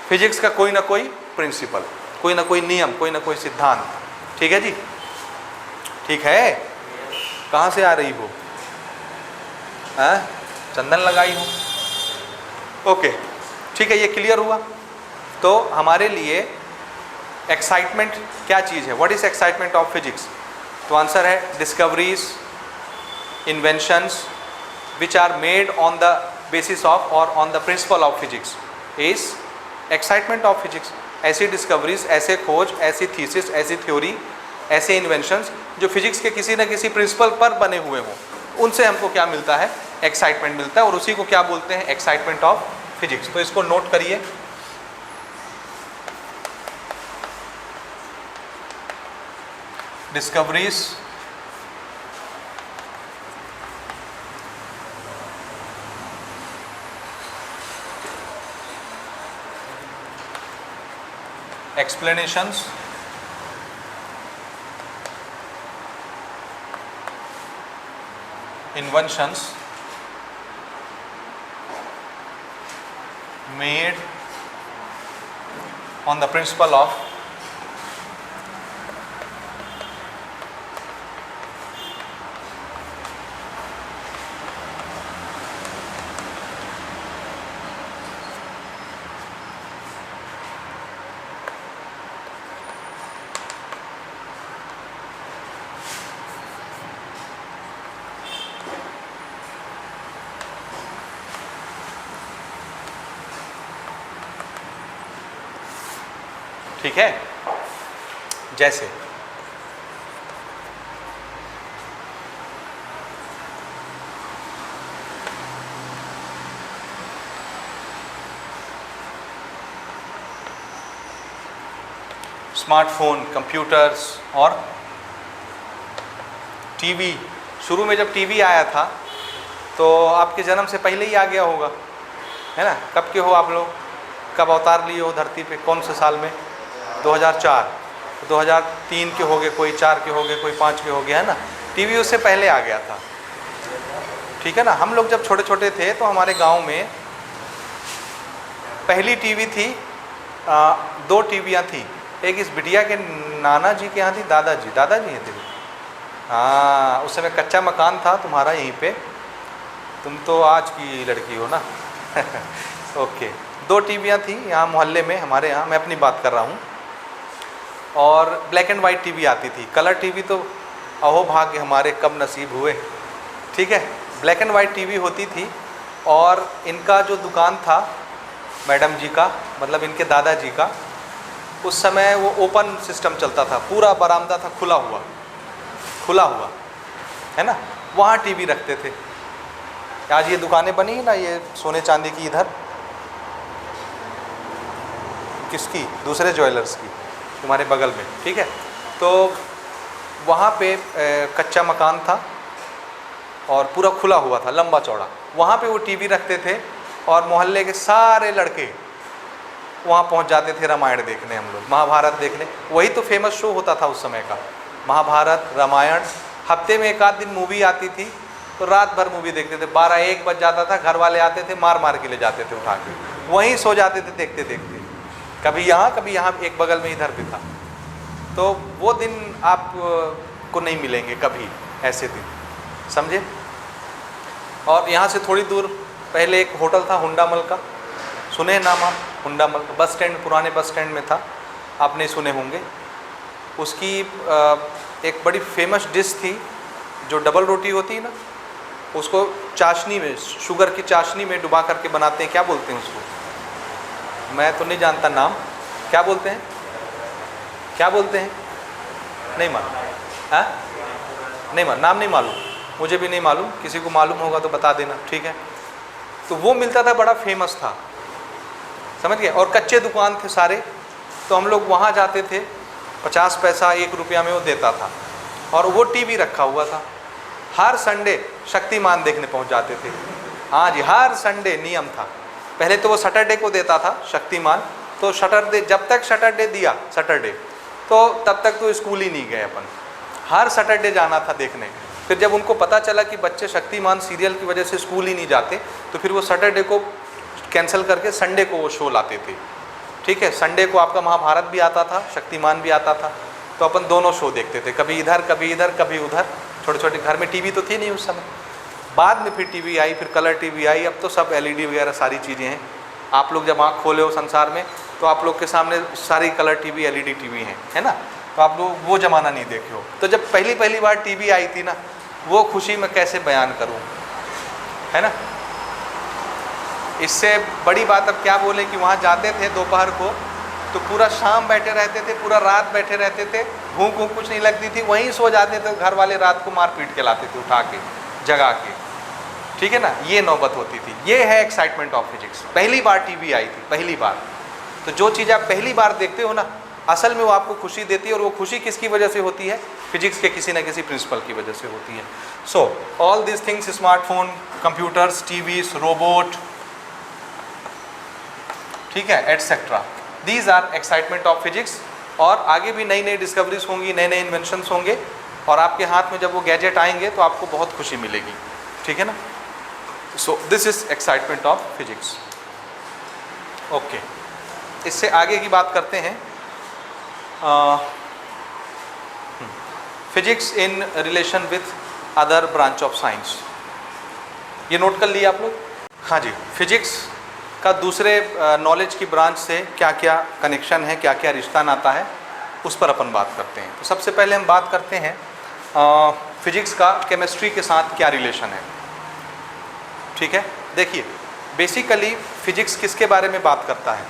फिजिक्स का कोई ना कोई प्रिंसिपल, कोई ना कोई नियम, कोई ना कोई सिद्धांत। ठीक है जी? ठीक है? कहाँ से आ रही हो? चंदन लगाई हो? ओके, ठीक है, ये क्लियर हुआ। तो हमारे लिए एक्साइटमेंट क्या चीज़ है? What is excitement of physics? तो आंसर है discoveries, inventions which are made on the basis of or on the principle of physics is excitement of physics। ऐसी डिस्कवरीज, ऐसे खोज, ऐसी थीसिस, ऐसी थ्योरी, ऐसे इन्वेंशंस जो फिजिक्स के किसी न किसी प्रिंसिपल पर बने हुए हों, उनसे हमको क्या मिलता है? एक्साइटमेंट मिलता है, और उसी को क्या बोलते हैं? Excitement of physics. तो इसको नोट करिए। Discoveries, explanations, inventions made on the principle of ठीक है। जैसे स्मार्टफोन, कंप्यूटर्स और टीवी। शुरू में जब टीवी आया था तो आपके जन्म से पहले ही आ गया होगा, है ना? कब के हो आप लोग, कब अवतार लिए हो धरती पे, कौन से साल में? 2004। 2003 के हो गए, कोई 4 के हो गए, कोई 5 के हो गए, है ना? टीवी उससे पहले आ गया था, ठीक है ना? हम लोग जब छोटे छोटे थे तो हमारे गांव में पहली टीवी थी, 2 टीवियाँ थी। एक इस बिटिया के नाना जी के यहाँ थी, दादाजी हैं थे। हाँ, उस समय कच्चा मकान था तुम्हारा यहीं पे, तुम तो आज की लड़की हो ना। ओके, 2 टीवियाँ थी यहाँ मोहल्ले में, हमारे यहाँ, मैं अपनी बात कर रहा हूँ। और ब्लैक एंड वाइट टीवी आती थी। कलर टीवी तो अहो भाग्य हमारे कब नसीब हुए, ठीक है? ब्लैक एंड वाइट टीवी होती थी। और इनका जो दुकान था मैडम जी का, मतलब इनके दादाजी का, उस समय वो ओपन सिस्टम चलता था, पूरा बरामदा था खुला हुआ, है ना? वहाँ टीवी रखते थे। आज ये दुकानें बनी ना, ये सोने चांदी की, इधर किसकी? दूसरे ज्वेलर्स की, तुम्हारे बगल में, ठीक है? तो वहाँ पे कच्चा मकान था और पूरा खुला हुआ था, लंबा चौड़ा। वहाँ पे वो टीवी रखते थे और मोहल्ले के सारे लड़के वहाँ पहुँच जाते थे रामायण देखने, हम लोग महाभारत देखने। वही तो फेमस शो होता था उस समय का, महाभारत, रामायण। हफ्ते में 1 आध दिन मूवी आती थी तो रात भर मूवी देखते थे। 12-1 बज जाता था, घर वाले आते थे, मार के ले जाते थे उठा के, वहीं सो जाते थे देखते देखते। कभी यहाँ, एक बगल में इधर भी था। तो वो दिन आप को नहीं मिलेंगे कभी, ऐसे दिन, समझे? और यहाँ से थोड़ी दूर पहले एक होटल था हुंडामल का, सुने नाम आप? हुंडामल का बस स्टैंड, पुराने बस स्टैंड में था, आपने सुने होंगे। उसकी एक बड़ी फेमस डिश थी जो डबल रोटी होती है ना, उसको चाशनी में, शुगर की चाशनी में डुबा करके बनाते हैं। क्या बोलते हैं उसको? मैं तो नहीं जानता नाम, क्या बोलते हैं? नहीं मालूम? हाँ, नहीं मालूम, नाम नहीं मालूम, मुझे भी नहीं मालूम, किसी को मालूम होगा तो बता देना, ठीक है? तो वो मिलता था, बड़ा फेमस था, समझ गए? और कच्चे दुकान थे सारे, तो हम लोग वहाँ जाते थे, 50 पैसा 1 रुपया में वो देता था। और वो टीवी रखा हुआ था। हर संडे शक्तिमान देखने पहुँच जाते थे। हाँ जी, हर संडे नियम था। पहले तो वो सैटरडे को देता था शक्तिमान, तो सैटरडे, जब तक सैटरडे दिया सैटरडे, तो तब तक तो स्कूल ही नहीं गए अपन, हर सैटरडे जाना था देखने। फिर जब उनको पता चला कि बच्चे शक्तिमान सीरियल की वजह से स्कूल ही नहीं जाते, तो फिर वो सैटरडे को कैंसिल करके संडे को वो शो लाते थे, ठीक है? संडे को आपका महाभारत भी आता था, शक्तिमान भी आता था, तो अपन दोनों शो देखते थे, कभी इधर कभी उधर। छोटे छोटे घर में टीवी तो थी नहीं उस समय। बाद में फिर टीवी आई, फिर कलर टीवी आई, अब तो सब एलईडी वगैरह सारी चीज़ें हैं। आप लोग जब आँख खोले हो संसार में, तो आप लोग के सामने सारी कलर टीवी, एलईडी टीवी हैं, है ना? तो आप लोग वो ज़माना नहीं देखे हो। तो जब पहली बार टीवी आई थी ना, वो खुशी मैं कैसे बयान करूँ, है ना? इससे बड़ी बात अब क्या बोले कि वहाँ जाते थे दोपहर को, तो पूरा शाम बैठे रहते थे, पूरा रात बैठे रहते थे, भूख कुछ नहीं लगती थी, वहीं सो जाते थे। घर वाले रात को मार पीट के लाते थे, उठा के, जगा के, ठीक है ना? ये नौबत होती थी। ये है एक्साइटमेंट ऑफ फिजिक्स। पहली बार टीवी आई थी, पहली बार। तो जो चीज़ आप पहली बार देखते हो ना, असल में वो आपको खुशी देती है। और वो खुशी किसकी वजह से होती है? फिजिक्स के किसी न किसी प्रिंसिपल की वजह से होती है। So all this things, smartphone, computers, TVs, robot, ठीक है, etcetera, these are excitement of physics. और आगे भी नई नई डिस्कवरीज होंगी, नए नए इन्वेंशंस होंगे, और आपके हाथ में जब वो गैजेट आएंगे तो आपको बहुत खुशी मिलेगी, ठीक है ना? So this is excitement of physics. Okay, इससे आगे की बात करते हैं, physics in relation with other branch of science. ये नोट कर लिए आप लोग? हाँ जी, फिजिक्स का दूसरे नॉलेज की ब्रांच से क्या क्या कनेक्शन है, क्या क्या रिश्ता नाता है, उस पर अपन बात करते हैं। तो सबसे पहले हम बात करते हैं फिजिक्स का केमिस्ट्री के साथ क्या रिलेशन है, ठीक है? देखिए, बेसिकली फिजिक्स किसके बारे में बात करता है?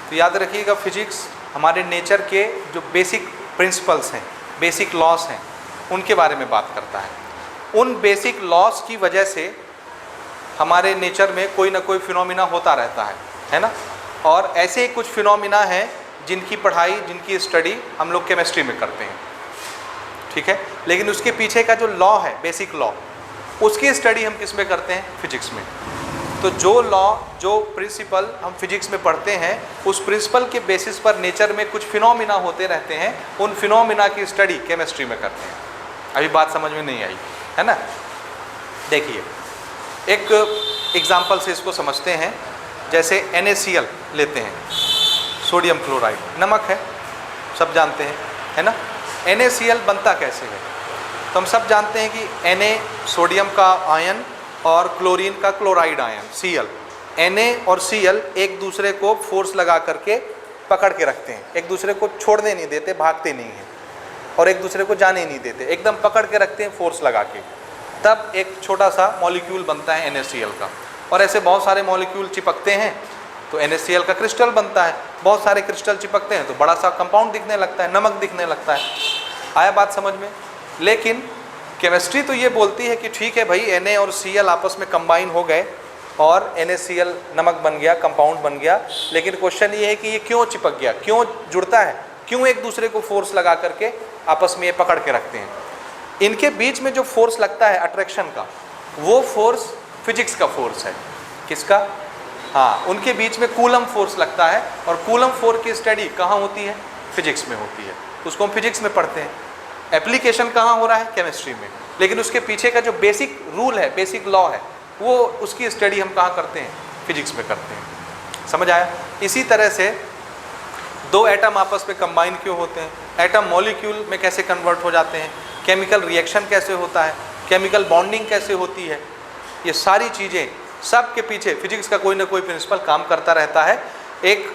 तो याद रखिएगा, फिजिक्स हमारे नेचर के जो बेसिक प्रिंसिपल्स हैं, बेसिक लॉस हैं, उनके बारे में बात करता है। उन बेसिक लॉस की वजह से हमारे नेचर में कोई ना कोई फिनोमिना होता रहता है ना? और ऐसे ही कुछ फिनोमिना हैं जिनकी पढ़ाई, जिनकी स्टडी हम लोग केमिस्ट्री में करते हैं, ठीक है। लेकिन उसके पीछे का जो लॉ है, बेसिक लॉ, उसकी स्टडी हम किस में करते हैं? फिजिक्स में। तो जो लॉ, जो प्रिंसिपल हम फिजिक्स में पढ़ते हैं, उस प्रिंसिपल के बेसिस पर नेचर में कुछ फिनोमिना होते रहते हैं, उन फिनोमिना की स्टडी केमिस्ट्री में करते हैं। अभी बात समझ में नहीं आई है ना? देखिए, एक एग्जाम्पल से इसको समझते हैं। जैसे NaCl लेते हैं, सोडियम क्लोराइड, नमक है, सब जानते हैं, है ना। NaCl बनता कैसे है? तो हम सब जानते हैं कि Na सोडियम का आयन और क्लोरीन का क्लोराइड आयन Cl, Na और Cl एक दूसरे को फोर्स लगा करके पकड़ के रखते हैं, एक दूसरे को छोड़ने नहीं देते, भागते नहीं हैं और एक दूसरे को जाने नहीं देते, एकदम पकड़ के रखते हैं फोर्स लगा के, तब एक छोटा सा मॉलिक्यूल बनता है NaCl का। और ऐसे बहुत सारे मॉलिक्यूल चिपकते हैं तो NaCl का क्रिस्टल बनता है, बहुत सारे क्रिस्टल चिपकते हैं तो बड़ा सा कंपाउंड दिखने लगता है, नमक दिखने लगता है। आया बात समझ में? लेकिन केमिस्ट्री तो ये बोलती है कि ठीक है भाई, Na और Cl आपस में कंबाइन हो गए और NaCl नमक बन गया, कंपाउंड बन गया। लेकिन क्वेश्चन ये है कि ये क्यों चिपक गया, क्यों जुड़ता है, क्यों एक दूसरे को फोर्स लगा करके आपस में ये पकड़ के रखते हैं? इनके बीच में जो फोर्स लगता है अट्रैक्शन का, वो फोर्स फिजिक्स का फोर्स है। किसका? हाँ, उनके बीच में कूलम फोर्स लगता है और कूलम फोर्स की स्टडी कहाँ होती है? फिजिक्स में होती है। उसको हम फिजिक्स में पढ़ते हैं। एप्लीकेशन कहाँ हो रहा है? केमिस्ट्री में। लेकिन उसके पीछे का जो बेसिक रूल है, बेसिक लॉ है, वो उसकी स्टडी हम कहाँ करते हैं? फिजिक्स में करते हैं। समझ आया? इसी तरह से दो एटम आपस में कंबाइन क्यों होते हैं, एटम मॉलिक्यूल में कैसे कन्वर्ट हो जाते हैं, केमिकल रिएक्शन कैसे होता है, केमिकल बॉन्डिंग कैसे होती है, ये सारी चीज़ें, सब के पीछे फिजिक्स का कोई ना कोई प्रिंसिपल काम करता रहता है। एक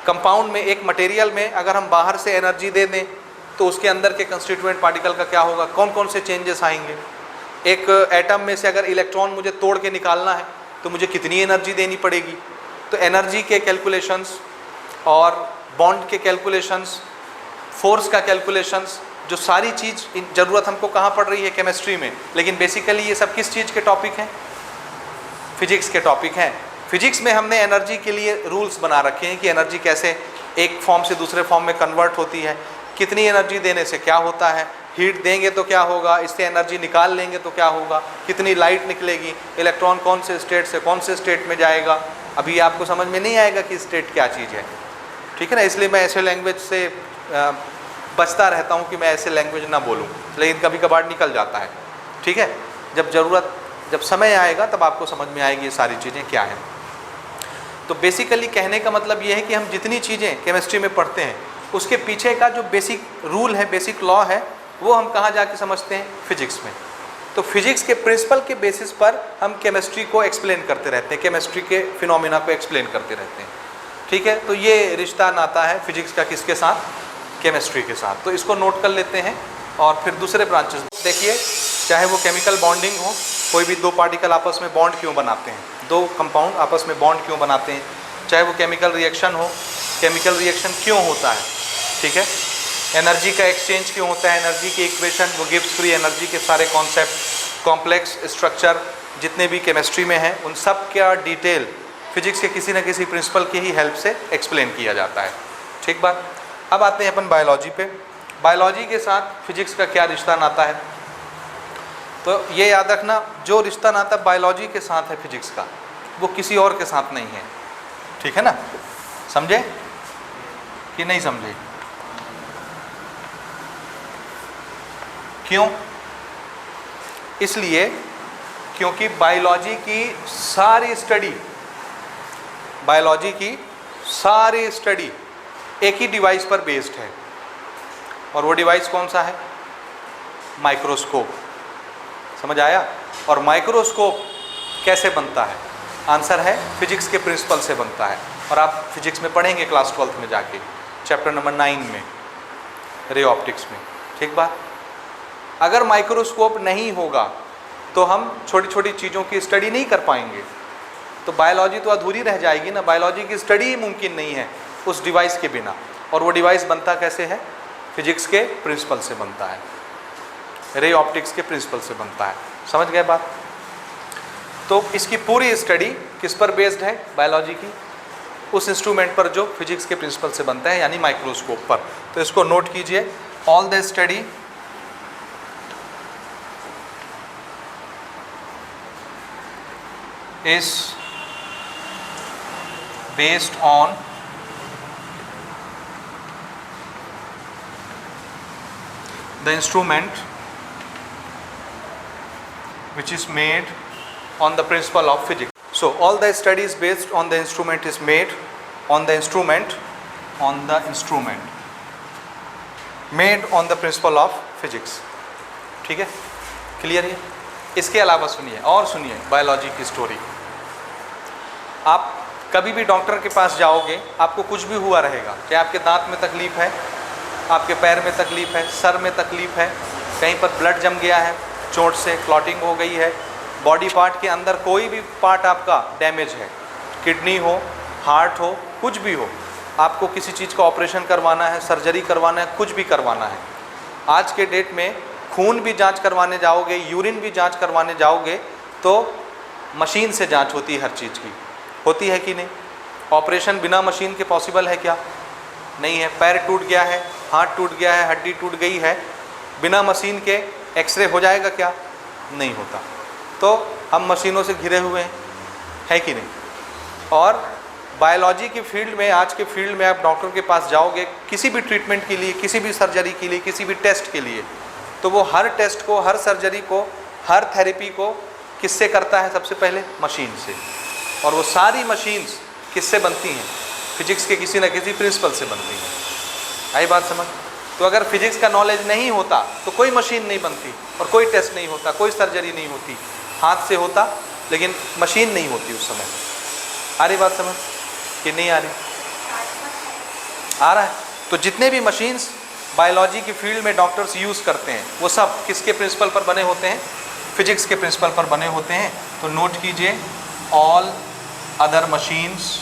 कंपाउंड में, एक मटेरियल में अगर हम बाहर से एनर्जी दे दें तो उसके अंदर के कंस्टिट्यूएंट पार्टिकल का क्या होगा, कौन कौन से चेंजेस आएंगे। एक एटम में से अगर इलेक्ट्रॉन मुझे तोड़ के निकालना है तो मुझे कितनी एनर्जी देनी पड़ेगी। तो एनर्जी के कैलकुलेशंस और बॉन्ड के कैलकुलेशंस, फोर्स का कैलकुलेशंस, जो सारी चीज़ ज़रूरत हमको कहाँ पड़ रही है? केमिस्ट्री में। लेकिन बेसिकली ये सब किस चीज़ के टॉपिक हैं? फिजिक्स के टॉपिक हैं। फिजिक्स में हमने एनर्जी के लिए रूल्स बना रखे हैं कि एनर्जी कैसे एक फॉर्म से दूसरे फॉर्म में कन्वर्ट होती है, कितनी एनर्जी देने से क्या होता है, हीट देंगे तो क्या होगा, इससे एनर्जी निकाल लेंगे तो क्या होगा, कितनी लाइट निकलेगी, इलेक्ट्रॉन कौन से स्टेट से कौन से स्टेट में जाएगा। अभी आपको समझ में नहीं आएगा कि स्टेट क्या चीज़ है, ठीक है ना। इसलिए मैं ऐसे लैंग्वेज से बचता रहता हूँ कि मैं ऐसे लैंग्वेज ना बोलूँ, लेकिन कभी कभार निकल जाता है, ठीक है। जब समय आएगा तब आपको समझ में आएगी ये सारी चीज़ें क्या हैं। तो बेसिकली कहने का मतलब ये है कि हम जितनी चीज़ें केमिस्ट्री में पढ़ते हैं उसके पीछे का जो बेसिक रूल है, बेसिक लॉ है, वो हम कहाँ जाके समझते हैं? फिजिक्स में। तो फिजिक्स के प्रिंसिपल के बेसिस पर हम केमिस्ट्री को एक्सप्लेन करते रहते हैं, केमिस्ट्री के फिनोमिना को एक्सप्लेन करते रहते हैं, ठीक है। तो ये रिश्ता नाता है फिजिक्स का किसके साथ? केमिस्ट्री के साथ। तो इसको नोट कर लेते हैं और फिर दूसरे ब्रांचेस देखिए। चाहे वो केमिकल बॉन्डिंग हो, कोई भी दो पार्टिकल आपस में बॉन्ड क्यों बनाते हैं, दो कंपाउंड आपस में बॉन्ड क्यों बनाते हैं, चाहे वो केमिकल रिएक्शन हो, केमिकल रिएक्शन क्यों होता है, ठीक है। एनर्जी का एक्सचेंज क्यों होता है, एनर्जी की इक्वेशन, वो गिब्स फ्री एनर्जी के सारे कॉन्सेप्ट, कॉम्प्लेक्स स्ट्रक्चर जितने भी केमिस्ट्री में हैं, उन सब का डिटेल फिजिक्स के किसी न किसी प्रिंसिपल की ही हेल्प से एक्सप्लेन किया जाता है, ठीक बात। अब आते हैं अपन बायोलॉजी पे। बायोलॉजी के साथ फिजिक्स का क्या रिश्ता नाता है? तो ये याद रखना, जो रिश्ता नाता बायोलॉजी के साथ है फिजिक्स का, वो किसी और के साथ नहीं है, ठीक है ना। समझे कि नहीं समझे? क्यों? इसलिए क्योंकि बायोलॉजी की सारी स्टडी एक ही डिवाइस पर बेस्ड है, और वो डिवाइस कौन सा है? माइक्रोस्कोप। समझ आया? और माइक्रोस्कोप कैसे बनता है? आंसर है फिजिक्स के प्रिंसिपल से बनता है। और आप फिजिक्स में पढ़ेंगे क्लास 12 में जाके, चैप्टर नंबर 9 में, रे ऑप्टिक्स में, ठीक बात। अगर माइक्रोस्कोप नहीं होगा तो हम छोटी छोटी चीज़ों की स्टडी नहीं कर पाएंगे, तो बायोलॉजी तो अधूरी रह जाएगी ना। बायोलॉजी की स्टडी मुमकिन नहीं है उस डिवाइस के बिना। और वो डिवाइस बनता कैसे है? फिजिक्स के प्रिंसिपल से बनता है, रे ऑप्टिक्स के प्रिंसिपल से बनता है। समझ गए बात? तो इसकी पूरी स्टडी किस पर बेस्ड है बायोलॉजी की? उस इंस्ट्रूमेंट पर जो फिजिक्स के प्रिंसिपल से बनता है, यानी माइक्रोस्कोप पर। तो इसको नोट कीजिए, all the study is based on the instrument which is made on the principle of physics. So all the studies based on the instrument is made on the instrument made on the principle of physics. ठीक है, clear है? इसके अलावा सुनिए, और सुनिए biology की story. आप कभी भी डॉक्टर के पास जाओगे, आपको कुछ भी हुआ रहेगा, चाहे आपके दांत में तकलीफ है, आपके पैर में तकलीफ है, सर में तकलीफ है, कहीं पर ब्लड जम गया है, चोट से क्लॉटिंग हो गई है, बॉडी पार्ट के अंदर कोई भी पार्ट आपका डैमेज है, किडनी हो, हार्ट हो, कुछ भी हो, आपको किसी चीज़ का ऑपरेशन करवाना है, सर्जरी करवाना है, कुछ भी करवाना है। आज के डेट में खून भी जांच करवाने जाओगे, यूरिन भी जांच करवाने जाओगे तो मशीन से जांच होती है, हर चीज़ की होती है कि नहीं? ऑपरेशन बिना मशीन के पॉसिबल है क्या? नहीं है। पैर टूट गया है, हाथ टूट गया है, हड्डी टूट गई है, बिना मशीन के एक्सरे हो जाएगा क्या? नहीं होता। तो हम मशीनों से घिरे हुए हैं, है कि नहीं? और बायोलॉजी की फील्ड में, आज के फील्ड में आप डॉक्टर के पास जाओगे किसी भी ट्रीटमेंट के लिए, किसी भी सर्जरी के लिए, किसी भी टेस्ट के लिए, तो वो हर टेस्ट को, हर सर्जरी को, हर थेरेपी को किससे करता है? सबसे पहले मशीन से। और वो सारी मशीन्स किससे बनती हैं? फिजिक्स के किसी न किसी प्रिंसिपल से बनती हैं। आई बात समझ? तो अगर फिजिक्स का नॉलेज नहीं होता तो कोई मशीन नहीं बनती और कोई टेस्ट नहीं होता, कोई सर्जरी नहीं होती। हाथ से होता लेकिन मशीन नहीं होती उस समय। आ रही बात समझ कि नहीं आ रही? आ रहा है। तो जितने भी मशीन्स बायोलॉजी की फील्ड में डॉक्टर्स यूज़ करते हैं वो सब किसके प्रिंसिपल पर बने होते हैं? फिजिक्स के प्रिंसिपल पर बने होते हैं। तो नोट कीजिए, all other machines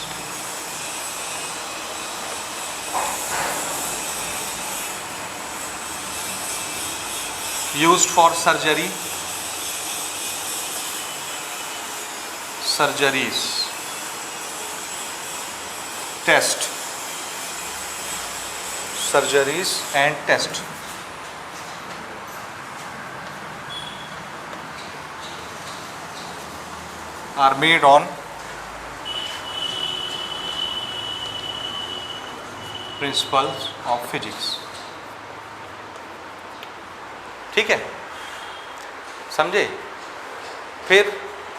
used for surgeries, test, surgeries and test are made on principles of physics. ठीक है, समझे? फिर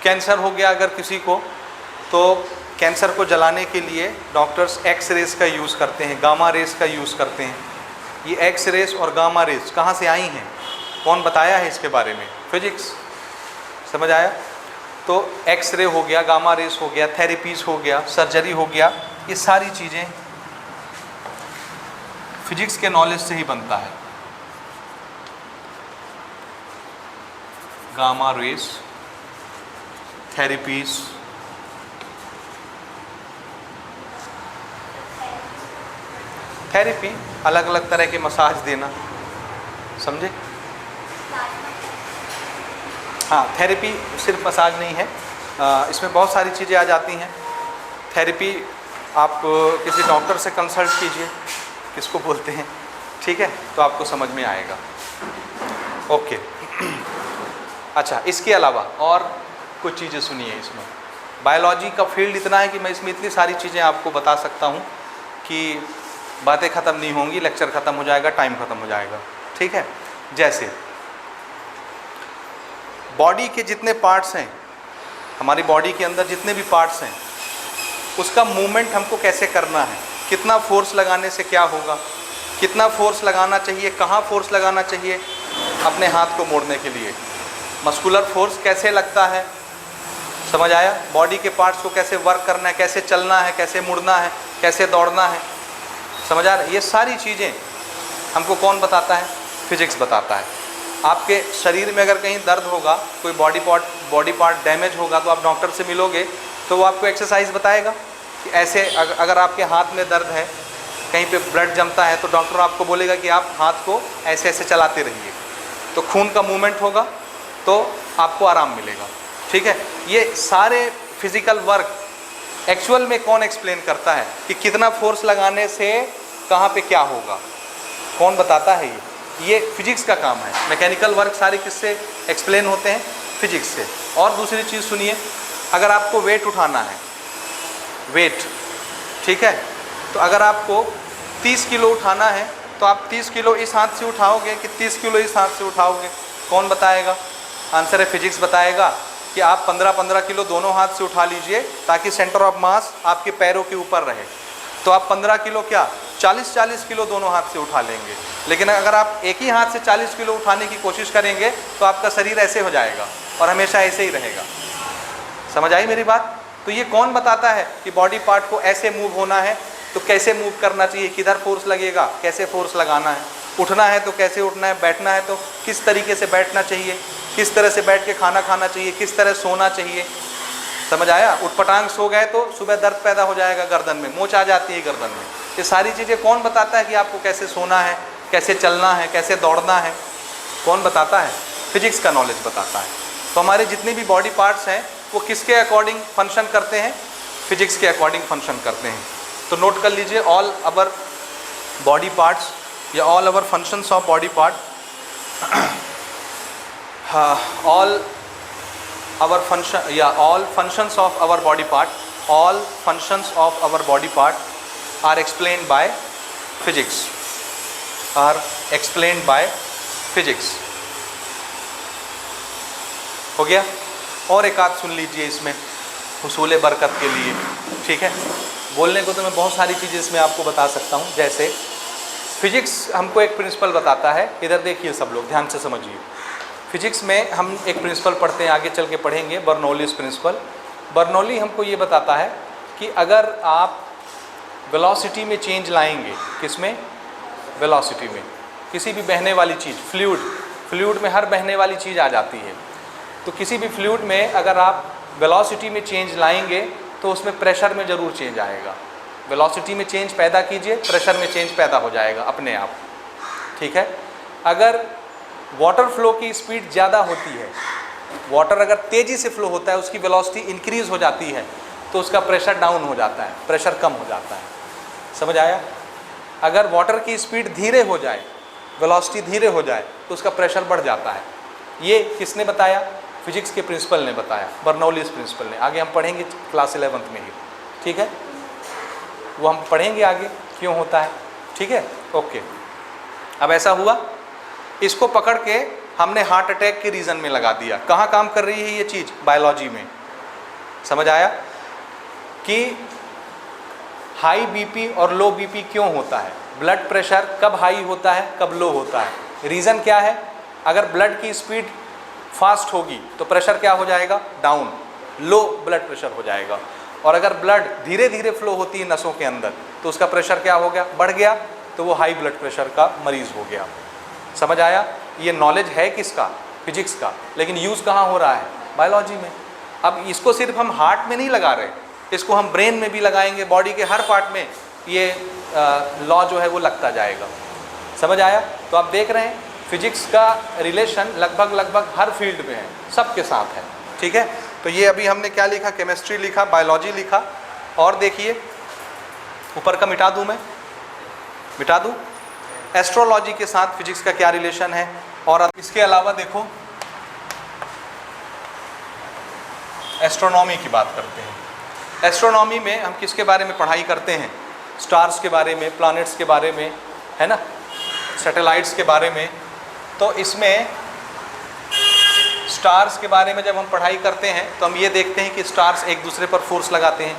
कैंसर हो गया अगर किसी को, तो कैंसर को जलाने के लिए डॉक्टर्स एक्स रेस का यूज़ करते हैं, गामा रेस का यूज़ करते हैं। ये एक्स रेस और गामा रेस कहाँ से आई हैं? कौन बताया है इसके बारे में? फिजिक्स। समझ आया? तो एक्स रे हो गया, गामा रेस हो गया, थेरेपीज़ हो गया, सर्जरी हो गया, ये सारी चीज़ें फिजिक्स के नॉलेज से ही बनता है। गामा रेस, थेरेपीज, थेरेपी अलग अलग तरह के मसाज देना, समझे? हाँ, थेरेपी सिर्फ मसाज नहीं है, इसमें बहुत सारी चीज़ें आ जाती हैं। थेरेपी आप किसी डॉक्टर से कंसल्ट कीजिए, किसको बोलते हैं, ठीक है? तो आपको समझ में आएगा। ओके। अच्छा, इसके अलावा और कुछ चीज़ें सुनिए। इसमें बायोलॉजी का फील्ड इतना है कि मैं इसमें इतनी सारी चीज़ें आपको बता सकता हूँ कि बातें ख़त्म नहीं होंगी, लेक्चर ख़त्म हो जाएगा, टाइम ख़त्म हो जाएगा, ठीक है? जैसे बॉडी के जितने पार्ट्स हैं, हमारी बॉडी के अंदर जितने भी पार्ट्स हैं, उसका मूवमेंट हमको कैसे करना है, कितना फोर्स लगाने से क्या होगा, कितना फोर्स लगाना चाहिए, कहाँ फोर्स लगाना चाहिए अपने हाथ को मोड़ने के लिए, मस्कुलर फोर्स कैसे लगता है, समझ आया? बॉडी के पार्ट्स को कैसे वर्क करना है, कैसे चलना है, कैसे मुड़ना है, कैसे दौड़ना है, समझ आ रहा है? ये सारी चीज़ें हमको कौन बताता है? फिजिक्स बताता है। आपके शरीर में अगर कहीं दर्द होगा, कोई बॉडी पार्ट डैमेज होगा, तो आप डॉक्टर से मिलोगे तो वो आपको एक्सरसाइज बताएगा कि ऐसे अगर आपके हाथ में दर्द है, कहीं पे ब्लड जमता है, तो डॉक्टर आपको बोलेगा कि आप हाथ को ऐसे ऐसे चलाते रहिए, तो खून का मूवमेंट होगा, तो आपको आराम मिलेगा, ठीक है? ये सारे फिज़िकल वर्क एक्चुअल में कौन एक्सप्लेन करता है कि कितना फोर्स लगाने से कहाँ पे क्या होगा, कौन बताता है? ये फिजिक्स का काम है। मैकेनिकल वर्क सारे किससे एक्सप्लेन होते हैं? फिजिक्स से। और दूसरी चीज़ सुनिए, अगर आपको वेट उठाना है, वेट, ठीक है, तो अगर आपको 30 किलो उठाना है तो आप 30 किलो इस हाथ से उठाओगे कि 30 किलो इस हाथ से उठाओगे? कौन बताएगा? आंसर है फिजिक्स बताएगा कि आप 15-15 किलो दोनों हाथ से उठा लीजिए ताकि सेंटर ऑफ मास आपके पैरों के ऊपर रहे। तो आप 15 किलो क्या 40-40 किलो दोनों हाथ से उठा लेंगे। लेकिन अगर आप एक ही हाथ से 40 किलो उठाने की कोशिश करेंगे तो आपका शरीर ऐसे हो जाएगा और हमेशा ऐसे ही रहेगा। समझ आई मेरी बात? तो ये कौन बताता है कि बॉडी पार्ट को ऐसे मूव होना है तो कैसे मूव करना चाहिए, किधर फोर्स लगेगा, कैसे फोर्स लगाना है, उठना है तो कैसे उठना है, बैठना है तो किस तरीके से बैठना चाहिए, किस तरह से बैठ के खाना खाना चाहिए, किस तरह सोना चाहिए। समझ आया? उठपटांग सो गए तो सुबह दर्द पैदा हो जाएगा गर्दन में, मोच आ जाती है गर्दन में। ये सारी चीज़ें कौन बताता है कि आपको कैसे सोना है, कैसे चलना है, कैसे दौड़ना है? कौन बताता है? फिजिक्स का नॉलेज बताता है। तो हमारे जितने भी बॉडी पार्ट्स हैं वो किसके अकॉर्डिंग फंक्शन करते हैं? फिजिक्स के अकॉर्डिंग फंक्शन करते हैं। तो नोट कर लीजिए, ऑल अवर बॉडी पार्ट्स या all our functions of body part, all our function, yeah, all functions of our body part, all functions of our body part are explained by physics, are explained by physics। हो गया? और एक आध सुन लीजिए इसमें हुसूल बरकत के लिए, ठीक है? बोलने को तो मैं बहुत सारी चीज़ें इसमें आपको बता सकता हूँ। जैसे फिजिक्स हमको एक प्रिंसिपल बताता है, इधर देखिए सब लोग ध्यान से समझिए। फिजिक्स में हम एक प्रिंसिपल पढ़ते हैं, आगे चल के पढ़ेंगे, बर्नौलीज़ प्रिंसिपल। बर्नौली हमको ये बताता है कि अगर आप वेलोसिटी में चेंज लाएंगे, किसमें? वेलोसिटी में, किसी भी बहने वाली चीज़, फ्लूइड में हर बहने वाली चीज़ आ जाती है। तो किसी भी फ्लूइड में अगर आप वेलोसिटी में चेंज लाएंगे तो उसमें प्रेशर में ज़रूर चेंज आएगा। वेलोसिटी में चेंज पैदा कीजिए, प्रेशर में चेंज पैदा हो जाएगा अपने आप, ठीक है? अगर वाटर फ्लो की स्पीड ज़्यादा होती है, वाटर अगर तेज़ी से फ्लो होता है, उसकी वेलोसिटी इंक्रीज़ हो जाती है तो उसका प्रेशर डाउन हो जाता है, प्रेशर कम हो जाता है। समझ आया? अगर वाटर की स्पीड धीरे हो जाए, वेलोसिटी धीरे हो जाए तो उसका प्रेशर बढ़ जाता है। ये किसने बताया? फिजिक्स के प्रिंसिपल ने बताया, बर्नौलीज़ प्रिंसिपल ने। आगे हम पढ़ेंगे क्लास 11th में ही, ठीक है? वो हम पढ़ेंगे आगे क्यों होता है, ठीक है? ओके। अब ऐसा हुआ, इसको पकड़ के हमने हार्ट अटैक के रीज़न में लगा दिया। कहाँ काम कर रही है ये चीज़? बायोलॉजी में। समझ आया कि हाई बीपी और लो बीपी क्यों होता है, ब्लड प्रेशर कब हाई होता है, कब लो होता है, रीज़न क्या है? अगर ब्लड की स्पीड फास्ट होगी तो प्रेशर क्या हो जाएगा? डाउन, लो ब्लड प्रेशर हो जाएगा। और अगर ब्लड धीरे धीरे फ्लो होती है नसों के अंदर तो उसका प्रेशर क्या हो गया? बढ़ गया, तो वो हाई ब्लड प्रेशर का मरीज़ हो गया। समझ आया? ये नॉलेज है किसका? फिजिक्स का। लेकिन यूज़ कहाँ हो रहा है? बायोलॉजी में। अब इसको सिर्फ हम हार्ट में नहीं लगा रहे, इसको हम ब्रेन में भी लगाएंगे, बॉडी के हर पार्ट में ये लॉ जो है वो लगता जाएगा। समझ आया? तो आप देख रहे हैं फिजिक्स का रिलेशन लगभग हर फील्ड में है, सबके साथ है, ठीक है? तो ये अभी हमने क्या लिखा? केमिस्ट्री लिखा, बायोलॉजी लिखा। और देखिए ऊपर का मिटा दूँ, मैं मिटा दूँ। एस्ट्रोलॉजी के साथ फिजिक्स का क्या रिलेशन है? और इसके अलावा देखो एस्ट्रोनॉमी की बात करते हैं। एस्ट्रोनॉमी में हम किसके बारे में पढ़ाई करते हैं? स्टार्स के बारे में, प्लैनेट्स के बारे में, है ना, सैटेलाइट्स के बारे में। तो इसमें स्टार्स के बारे में जब हम पढ़ाई करते हैं तो हम ये देखते हैं कि स्टार्स एक दूसरे पर फोर्स लगाते हैं,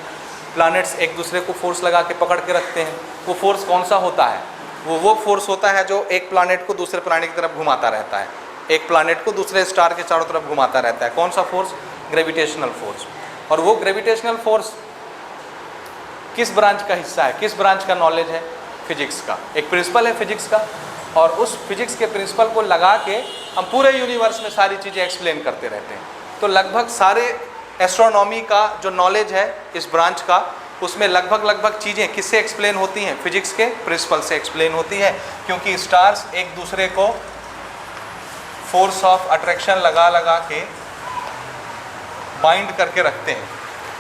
प्लैनेट्स एक दूसरे को फोर्स लगा के पकड़ के रखते हैं। वो फोर्स कौन सा होता है? वो फोर्स होता है जो एक प्लैनेट को दूसरे प्लैनेट की तरफ घुमाता रहता है, एक प्लैनेट को दूसरे स्टार के चारों तरफ घुमाता रहता है। कौन सा फोर्स? Gravitational force. और वो ग्रेविटेशनल फोर्स किस ब्रांच का हिस्सा है, किस ब्रांच का नॉलेज है? फिजिक्स का। एक प्रिंसिपल है फिजिक्स का, और उस फिजिक्स के प्रिंसिपल को लगा के हम पूरे यूनिवर्स में सारी चीज़ें एक्सप्लेन करते रहते हैं। तो लगभग सारे एस्ट्रोनॉमी का जो नॉलेज है इस ब्रांच का, उसमें लगभग चीज़ें किससे एक्सप्लेन होती हैं? फिजिक्स के प्रिंसिपल से एक्सप्लेन होती है। क्योंकि स्टार्स एक दूसरे को फोर्स ऑफ अट्रैक्शन लगा के बाइंड करके रखते हैं।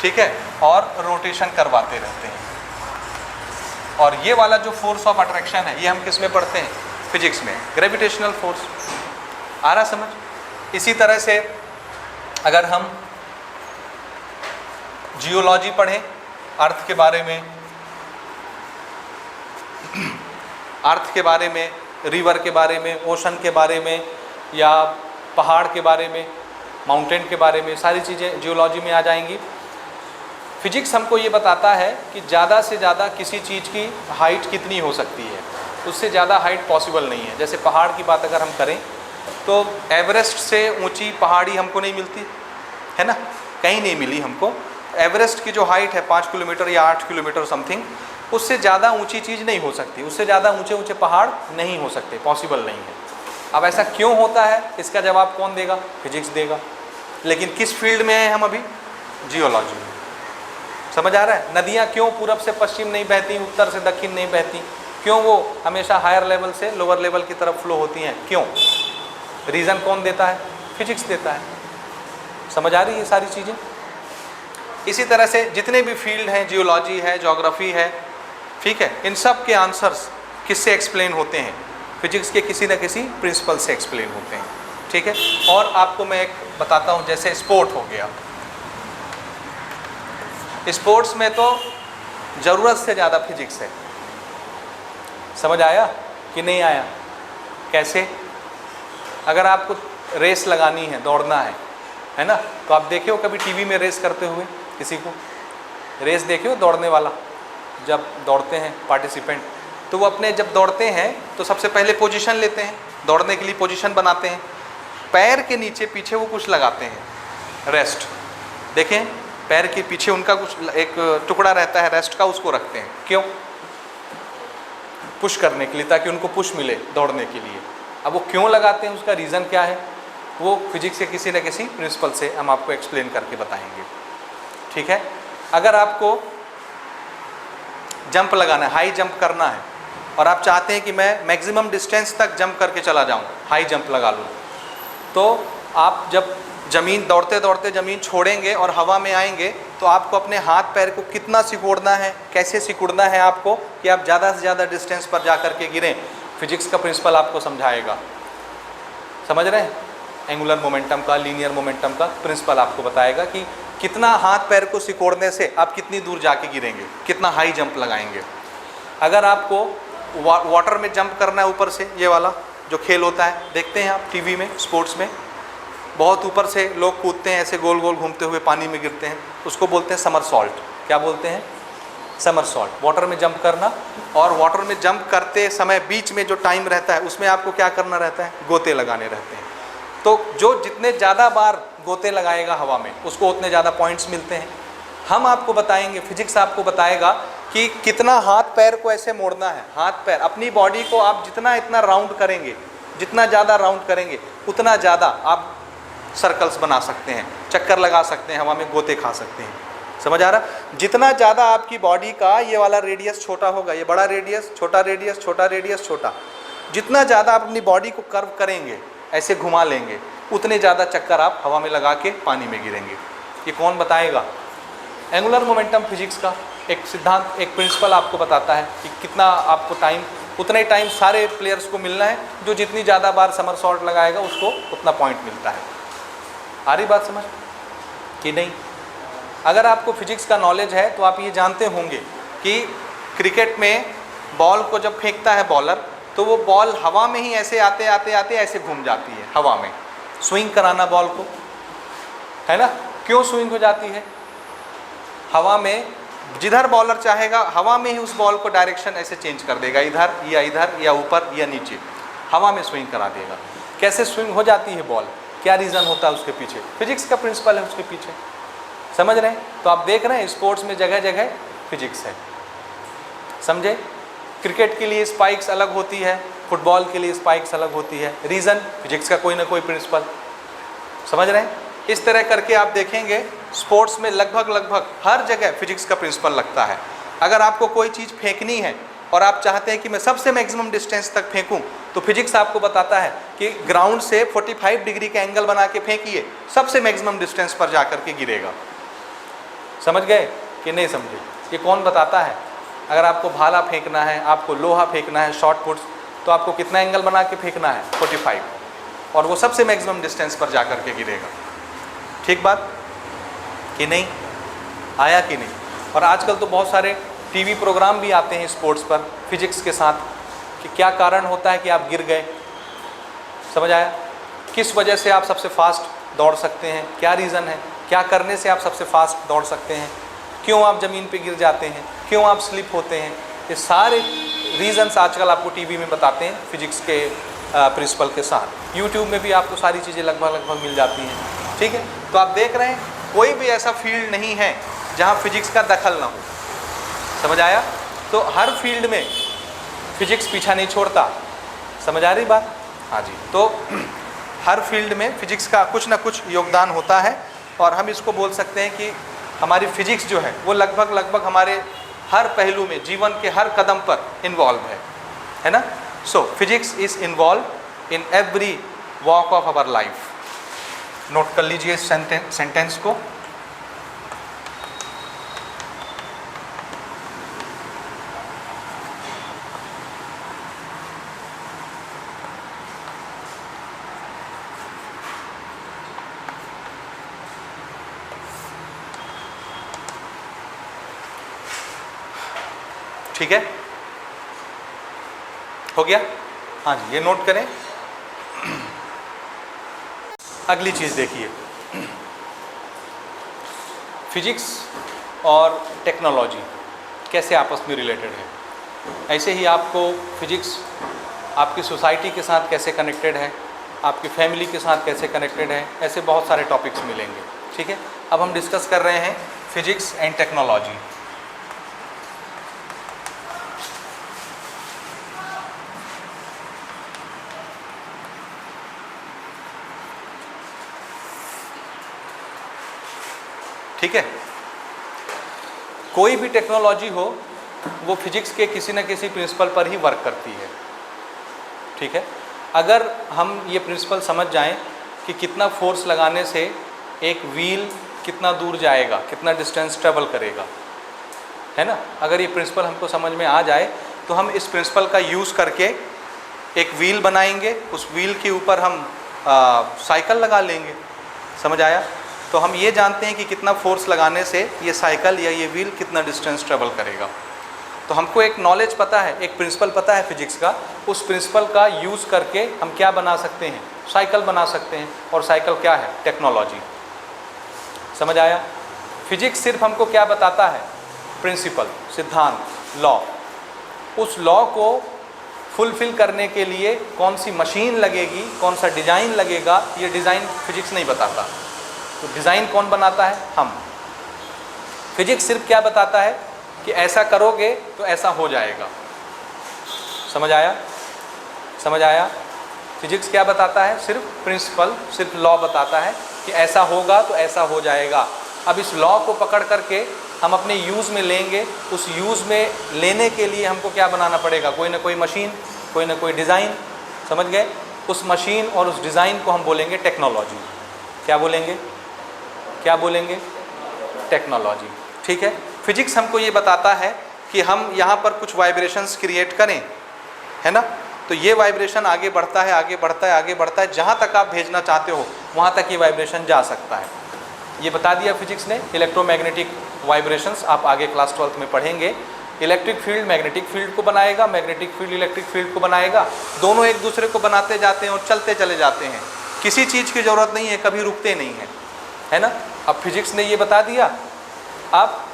ठीक है, और रोटेशन करवाते रहते हैं। और ये वाला जो फोर्स ऑफ अट्रैक्शन है ये हम किस में पढ़ते हैं? फिजिक्स में, ग्रेविटेशनल फोर्स। आ रहा समझ? इसी तरह से अगर हम जियोलॉजी पढ़ें, अर्थ के बारे में, अर्थ के बारे में, रिवर के बारे में, ओशन के बारे में, या पहाड़ के बारे में, माउंटेन के बारे में, सारी चीज़ें जियोलॉजी में आ जाएंगी। फिजिक्स हमको ये बताता है कि ज़्यादा से ज़्यादा किसी चीज़ की हाइट कितनी हो सकती है, उससे ज़्यादा हाइट पॉसिबल नहीं है। जैसे पहाड़ की बात अगर हम करें तो एवरेस्ट से ऊंची पहाड़ी हमको नहीं मिलती है ना, कहीं नहीं मिली हमको। एवरेस्ट की जो हाइट है 5 किलोमीटर या 8 किलोमीटर समथिंग, उससे ज़्यादा ऊंची चीज़ नहीं हो सकती, उससे ज़्यादा ऊंचे ऊंचे पहाड़ नहीं हो सकते, पॉसिबल नहीं है। अब ऐसा क्यों होता है, इसका जवाब कौन देगा? फिजिक्स देगा। लेकिन किस फील्ड में हैं हम अभी? जियोलॉजी में। समझ आ रहा है? नदियाँ क्यों पूरब से पश्चिम नहीं बहती, उत्तर से दक्षिण नहीं बहती? क्यों वो हमेशा हायर लेवल से लोअर लेवल की तरफ फ्लो होती हैं? क्यों? रीज़न कौन देता है? फिजिक्स देता है। समझ आ रही है ये सारी चीज़ें? इसी तरह से जितने भी फील्ड हैं, जियोलॉजी है, ज्योग्राफी है, ठीक है, इन सब के आंसर्स किससे एक्सप्लेन होते हैं? फिजिक्स के किसी न किसी प्रिंसिपल से एक्सप्लेन होते हैं। ठीक है, और आपको मैं एक बताता हूँ, जैसे स्पोर्ट हो गया, स्पोर्ट्स में तो ज़रूरत से ज़्यादा फिजिक्स है। समझ आया कि नहीं आया? कैसे? अगर आपको रेस लगानी है, दौड़ना है ना, तो आप देखे हो कभी टीवी में रेस करते हुए किसी को? रेस देखे हो दौड़ने वाला? जब दौड़ते हैं पार्टिसिपेंट, तो वो अपने जब दौड़ते हैं तो सबसे पहले पोजीशन लेते हैं, दौड़ने के लिए पोजीशन बनाते हैं, पैर के नीचे पीछे वो कुछ लगाते हैं, रेस्ट। देखें, पैर के पीछे उनका कुछ एक टुकड़ा रहता है रेस्ट का, उसको रखते हैं। क्यों? पुश करने के लिए, ताकि उनको पुश मिले दौड़ने के लिए। अब वो क्यों लगाते हैं, उसका रीज़न क्या है, वो फिजिक्स के किसी न किसी प्रिंसिपल से हम आपको एक्सप्लेन करके बताएंगे। ठीक है, अगर आपको जंप लगाना है, हाई जंप करना है, और आप चाहते हैं कि मैं मैक्सिमम डिस्टेंस तक जंप करके चला जाऊं, हाई जंप लगा लूं, तो आप जब ज़मीन दौड़ते दौड़ते ज़मीन छोड़ेंगे और हवा में आएंगे, तो आपको अपने हाथ पैर को कितना सिकुड़ना है, कैसे सिकुड़ना है आपको, कि आप ज़्यादा से ज़्यादा डिस्टेंस पर जा कर के गिरें। फिजिक्स का प्रिंसिपल आपको समझाएगा। समझ रहे हैं? एंगुलर मोमेंटम का, लीनियर मोमेंटम का प्रिंसिपल आपको बताएगा कि कितना हाथ पैर को सिकोड़ने से आप कितनी दूर जाके गिरेंगे, कितना हाई जंप लगाएंगे। अगर आपको वाटर में जंप करना है, ऊपर से, ये वाला जो खेल होता है, देखते हैं आप टीवी में, स्पोर्ट्स में, बहुत ऊपर से लोग कूदते हैं, ऐसे गोल गोल घूमते हुए पानी में गिरते हैं, उसको बोलते हैं समरसॉल्ट। क्या बोलते हैं? समरसॉल्ट। वाटर में जंप करना। और वाटर में जंप करते समय बीच में जो टाइम रहता है, उसमें आपको क्या करना रहता है? गोते लगाने रहते हैं। तो जो जितने ज़्यादा बार गोते लगाएगा हवा में, उसको उतने ज़्यादा पॉइंट्स मिलते हैं। हम आपको बताएंगे, फिजिक्स आपको बताएगा कि कितना हाथ पैर को ऐसे मोड़ना है। हाथ पैर, अपनी बॉडी को आप जितना इतना राउंड करेंगे, जितना ज़्यादा राउंड करेंगे, उतना ज़्यादा आप सर्कल्स बना सकते हैं, चक्कर लगा सकते हैं, हवा में गोते खा सकते हैं। समझ आ रहा? जितना ज़्यादा आपकी बॉडी का ये वाला रेडियस छोटा होगा, ये बड़ा रेडियस, छोटा रेडियस, छोटा रेडियस, छोटा, जितना ज़्यादा आप अपनी बॉडी को कर्व करेंगे, ऐसे घुमा लेंगे, उतने ज़्यादा चक्कर आप हवा में लगा के पानी में गिरेंगे। ये कौन बताएगा? एंगुलर मोमेंटम फिजिक्स का एक सिद्धांत, एक प्रिंसिपल आपको बताता है कि कितना आपको टाइम, उतने टाइम सारे प्लेयर्स को मिलना है, जो जितनी ज़्यादा बार समरसॉल्ट लगाएगा उसको उतना पॉइंट मिलता है। आ रही बात समझ कि नहीं? अगर आपको फिजिक्स का नॉलेज है तो आप ये जानते होंगे कि क्रिकेट में बॉल को जब फेंकता है बॉलर, तो वो बॉल हवा में ही ऐसे आते आते आते ऐसे घूम जाती है हवा में। स्विंग कराना बॉल को, है ना? क्यों स्विंग हो जाती है? हवा में जिधर बॉलर चाहेगा, हवा में ही उस बॉल को डायरेक्शन ऐसे चेंज कर देगा, इधर या ऊपर या नीचे, हवा में स्विंग करा देगा। कैसे स्विंग हो जाती है बॉल, क्या रीज़न होता है उसके पीछे? फिजिक्स का प्रिंसिपल है उसके पीछे। समझ रहे हैं? तो आप देख रहे हैं स्पोर्ट्स में जगह जगह फिजिक्स है। समझे? क्रिकेट के लिए स्पाइक्स अलग होती है, फुटबॉल के लिए स्पाइक्स अलग होती है। रीज़न? फिजिक्स का कोई ना कोई प्रिंसिपल। समझ रहे हैं? इस तरह करके आप देखेंगे स्पोर्ट्स में लगभग हर जगह फिजिक्स का प्रिंसिपल लगता है। अगर आपको कोई चीज़ फेंकनी है और आप चाहते हैं कि मैं सबसे मैक्सिमम डिस्टेंस तक फेंकूं, तो फिजिक्स आपको बताता है कि ग्राउंड से 45 डिग्री का एंगल बना के फेंकिए, सबसे मैक्सिमम डिस्टेंस पर जाकर के गिरेगा। समझ गए कि नहीं समझे? ये कौन बताता है? अगर आपको भाला फेंकना है, आपको लोहा फेंकना है शॉर्ट पुट्स, तो आपको कितना एंगल बना के फेंकना है? 45, और वो सबसे मैक्सिमम डिस्टेंस पर जा कर के गिरेगा। ठीक बात कि नहीं? आया कि नहीं? और आजकल तो बहुत सारे टीवी प्रोग्राम भी आते हैं स्पोर्ट्स पर फिजिक्स के साथ कि क्या कारण होता है कि आप गिर गए। समझ आया? किस वजह से आप सबसे फास्ट दौड़ सकते हैं, क्या रीज़न है, क्या करने से आप सबसे फास्ट दौड़ सकते हैं, क्यों आप ज़मीन पे गिर जाते हैं, क्यों आप स्लिप होते हैं, ये सारे रीज़न्स आजकल आपको टीवी में बताते हैं फिजिक्स के प्रिंसिपल के साथ। यूट्यूब में भी आपको सारी चीज़ें लगभग मिल जाती हैं। ठीक है, तो आप देख रहे हैं कोई भी ऐसा फील्ड नहीं है जहाँ फिजिक्स का दखल ना हो। समझ आया? तो हर फील्ड में फिजिक्स पीछा नहीं छोड़ता। समझ आ रही बात? हाँ जी। तो हर फील्ड में फिजिक्स का कुछ ना कुछ योगदान होता है, और हम इसको बोल सकते हैं कि हमारी फिजिक्स जो है वो लगभग हमारे हर पहलू में, जीवन के हर कदम पर इन्वॉल्व है ना? So physics is involve in every walk of our life. Note कर लीजिए इस सेंटेंस को। ठीक है, हो गया? हाँ जी, ये नोट करें। अगली चीज़ देखिए, फिजिक्स और टेक्नोलॉजी कैसे आपस में रिलेटेड है। ऐसे ही आपको फिजिक्स आपकी सोसाइटी के साथ कैसे कनेक्टेड है, आपकी फैमिली के साथ कैसे कनेक्टेड है, ऐसे बहुत सारे टॉपिक्स मिलेंगे। ठीक है, अब हम डिस्कस कर रहे हैं फिजिक्स एंड टेक्नोलॉजी। ठीक है, कोई भी टेक्नोलॉजी हो वो फिजिक्स के किसी न किसी प्रिंसिपल पर ही वर्क करती है। ठीक है, अगर हम ये प्रिंसिपल समझ जाएं कि कितना फोर्स लगाने से एक व्हील कितना दूर जाएगा, कितना डिस्टेंस ट्रेवल करेगा, है ना, अगर ये प्रिंसिपल हमको समझ में आ जाए तो हम इस प्रिंसिपल का यूज़ करके एक व्हील बनाएंगे, उस व्हील के ऊपर हम साइकिल लगा लेंगे। समझ आया? तो हम ये जानते हैं कि कितना फोर्स लगाने से ये साइकिल या ये व्हील कितना डिस्टेंस ट्रेवल करेगा। तो हमको एक नॉलेज पता है, एक प्रिंसिपल पता है फिजिक्स का, उस प्रिंसिपल का यूज़ करके हम क्या बना सकते हैं? साइकिल बना सकते हैं। और साइकिल क्या है? टेक्नोलॉजी। समझ आया? फिजिक्स सिर्फ हमको क्या बताता है? प्रिंसिपल, सिद्धांत, लॉ। उस लॉ को फुलफिल करने के लिए कौन सी मशीन लगेगी, कौन सा डिज़ाइन लगेगा, ये डिज़ाइन फिजिक्स नहीं बताता। तो डिज़ाइन कौन बनाता है? हम। फिजिक्स सिर्फ क्या बताता है कि ऐसा करोगे तो ऐसा हो जाएगा। समझ आया? समझ आया? फिजिक्स क्या बताता है? सिर्फ प्रिंसिपल, सिर्फ लॉ बताता है कि ऐसा होगा तो ऐसा हो जाएगा। अब इस लॉ को पकड़ करके हम अपने यूज़ में लेंगे। उस यूज़ में लेने के लिए हमको क्या बनाना पड़ेगा? कोई ना कोई मशीन, कोई ना कोई डिज़ाइन। समझ गए? उस मशीन और उस डिज़ाइन को हम बोलेंगे टेक्नोलॉजी। क्या बोलेंगे? क्या बोलेंगे? टेक्नोलॉजी। ठीक है, फिजिक्स हमको ये बताता है कि हम यहाँ पर कुछ वाइब्रेशंस क्रिएट करें, है ना, तो ये वाइब्रेशन आगे बढ़ता है, आगे बढ़ता है, आगे बढ़ता है, जहाँ तक आप भेजना चाहते हो वहाँ तक ये वाइब्रेशन जा सकता है। ये बता दिया फिजिक्स ने। इलेक्ट्रोमैग्नेटिक वाइब्रेशंस आप आगे क्लास 12 में पढ़ेंगे। इलेक्ट्रिक फील्ड मैग्नेटिक फील्ड को बनाएगा, मैग्नेटिक फील्ड इलेक्ट्रिक फील्ड को बनाएगा। दोनों एक दूसरे को बनाते जाते हैं और चलते चले जाते हैं। किसी चीज़ की ज़रूरत नहीं है, कभी रुकते नहीं हैं, है ना। अब फिजिक्स ने ये बता दिया। अब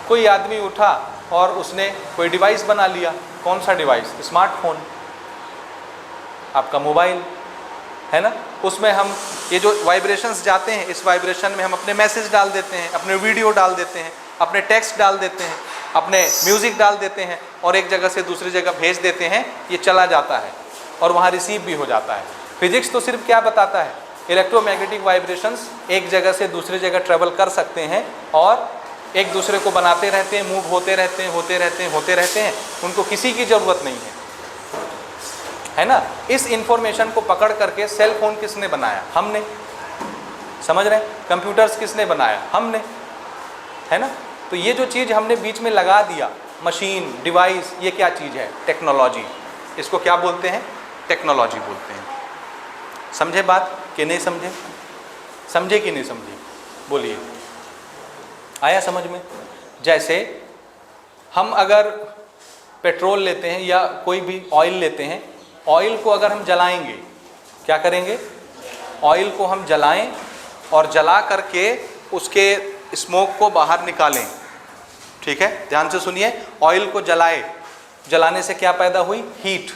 कोई आदमी उठा और उसने कोई डिवाइस बना लिया। कौन सा डिवाइस? स्मार्टफोन, आपका मोबाइल, है ना। उसमें हम ये जो वाइब्रेशंस जाते हैं, इस वाइब्रेशन में हम अपने मैसेज डाल देते हैं, अपने वीडियो डाल देते हैं, अपने टेक्स्ट डाल देते हैं, अपने म्यूज़िक डाल देते हैं और एक जगह से दूसरी जगह भेज देते हैं। ये चला जाता है और वहाँ रिसीव भी हो जाता है। फिजिक्स तो सिर्फ क्या बताता है? इलेक्ट्रोमैग्नेटिक वाइब्रेशंस एक जगह से दूसरी जगह ट्रेवल कर सकते हैं और एक दूसरे को बनाते रहते हैं, मूव होते रहते हैं, होते रहते हैं, होते रहते हैं। उनको किसी की ज़रूरत नहीं है ना। इस इंफॉर्मेशन को पकड़ करके सेल फोन किसने बनाया? हमने। समझ रहे हैं? कंप्यूटर्स किसने बनाया? हमने। है ना। तो ये जो चीज़ हमने बीच में लगा दिया, मशीन, डिवाइस, ये क्या चीज़ है? टेक्नोलॉजी। इसको क्या बोलते हैं? टेक्नोलॉजी बोलते हैं। समझे बात कि नहीं समझे? समझे कि नहीं समझे? बोलिए, आया समझ में? जैसे हम अगर पेट्रोल लेते हैं या कोई भी ऑयल लेते हैं, ऑयल को अगर हम जलाएंगे, क्या करेंगे? ऑयल को हम जलाएं और जला करके उसके स्मोक को बाहर निकालें। ठीक है, ध्यान से सुनिए। ऑयल को जलाए, जलाने से क्या पैदा हुई? हीट।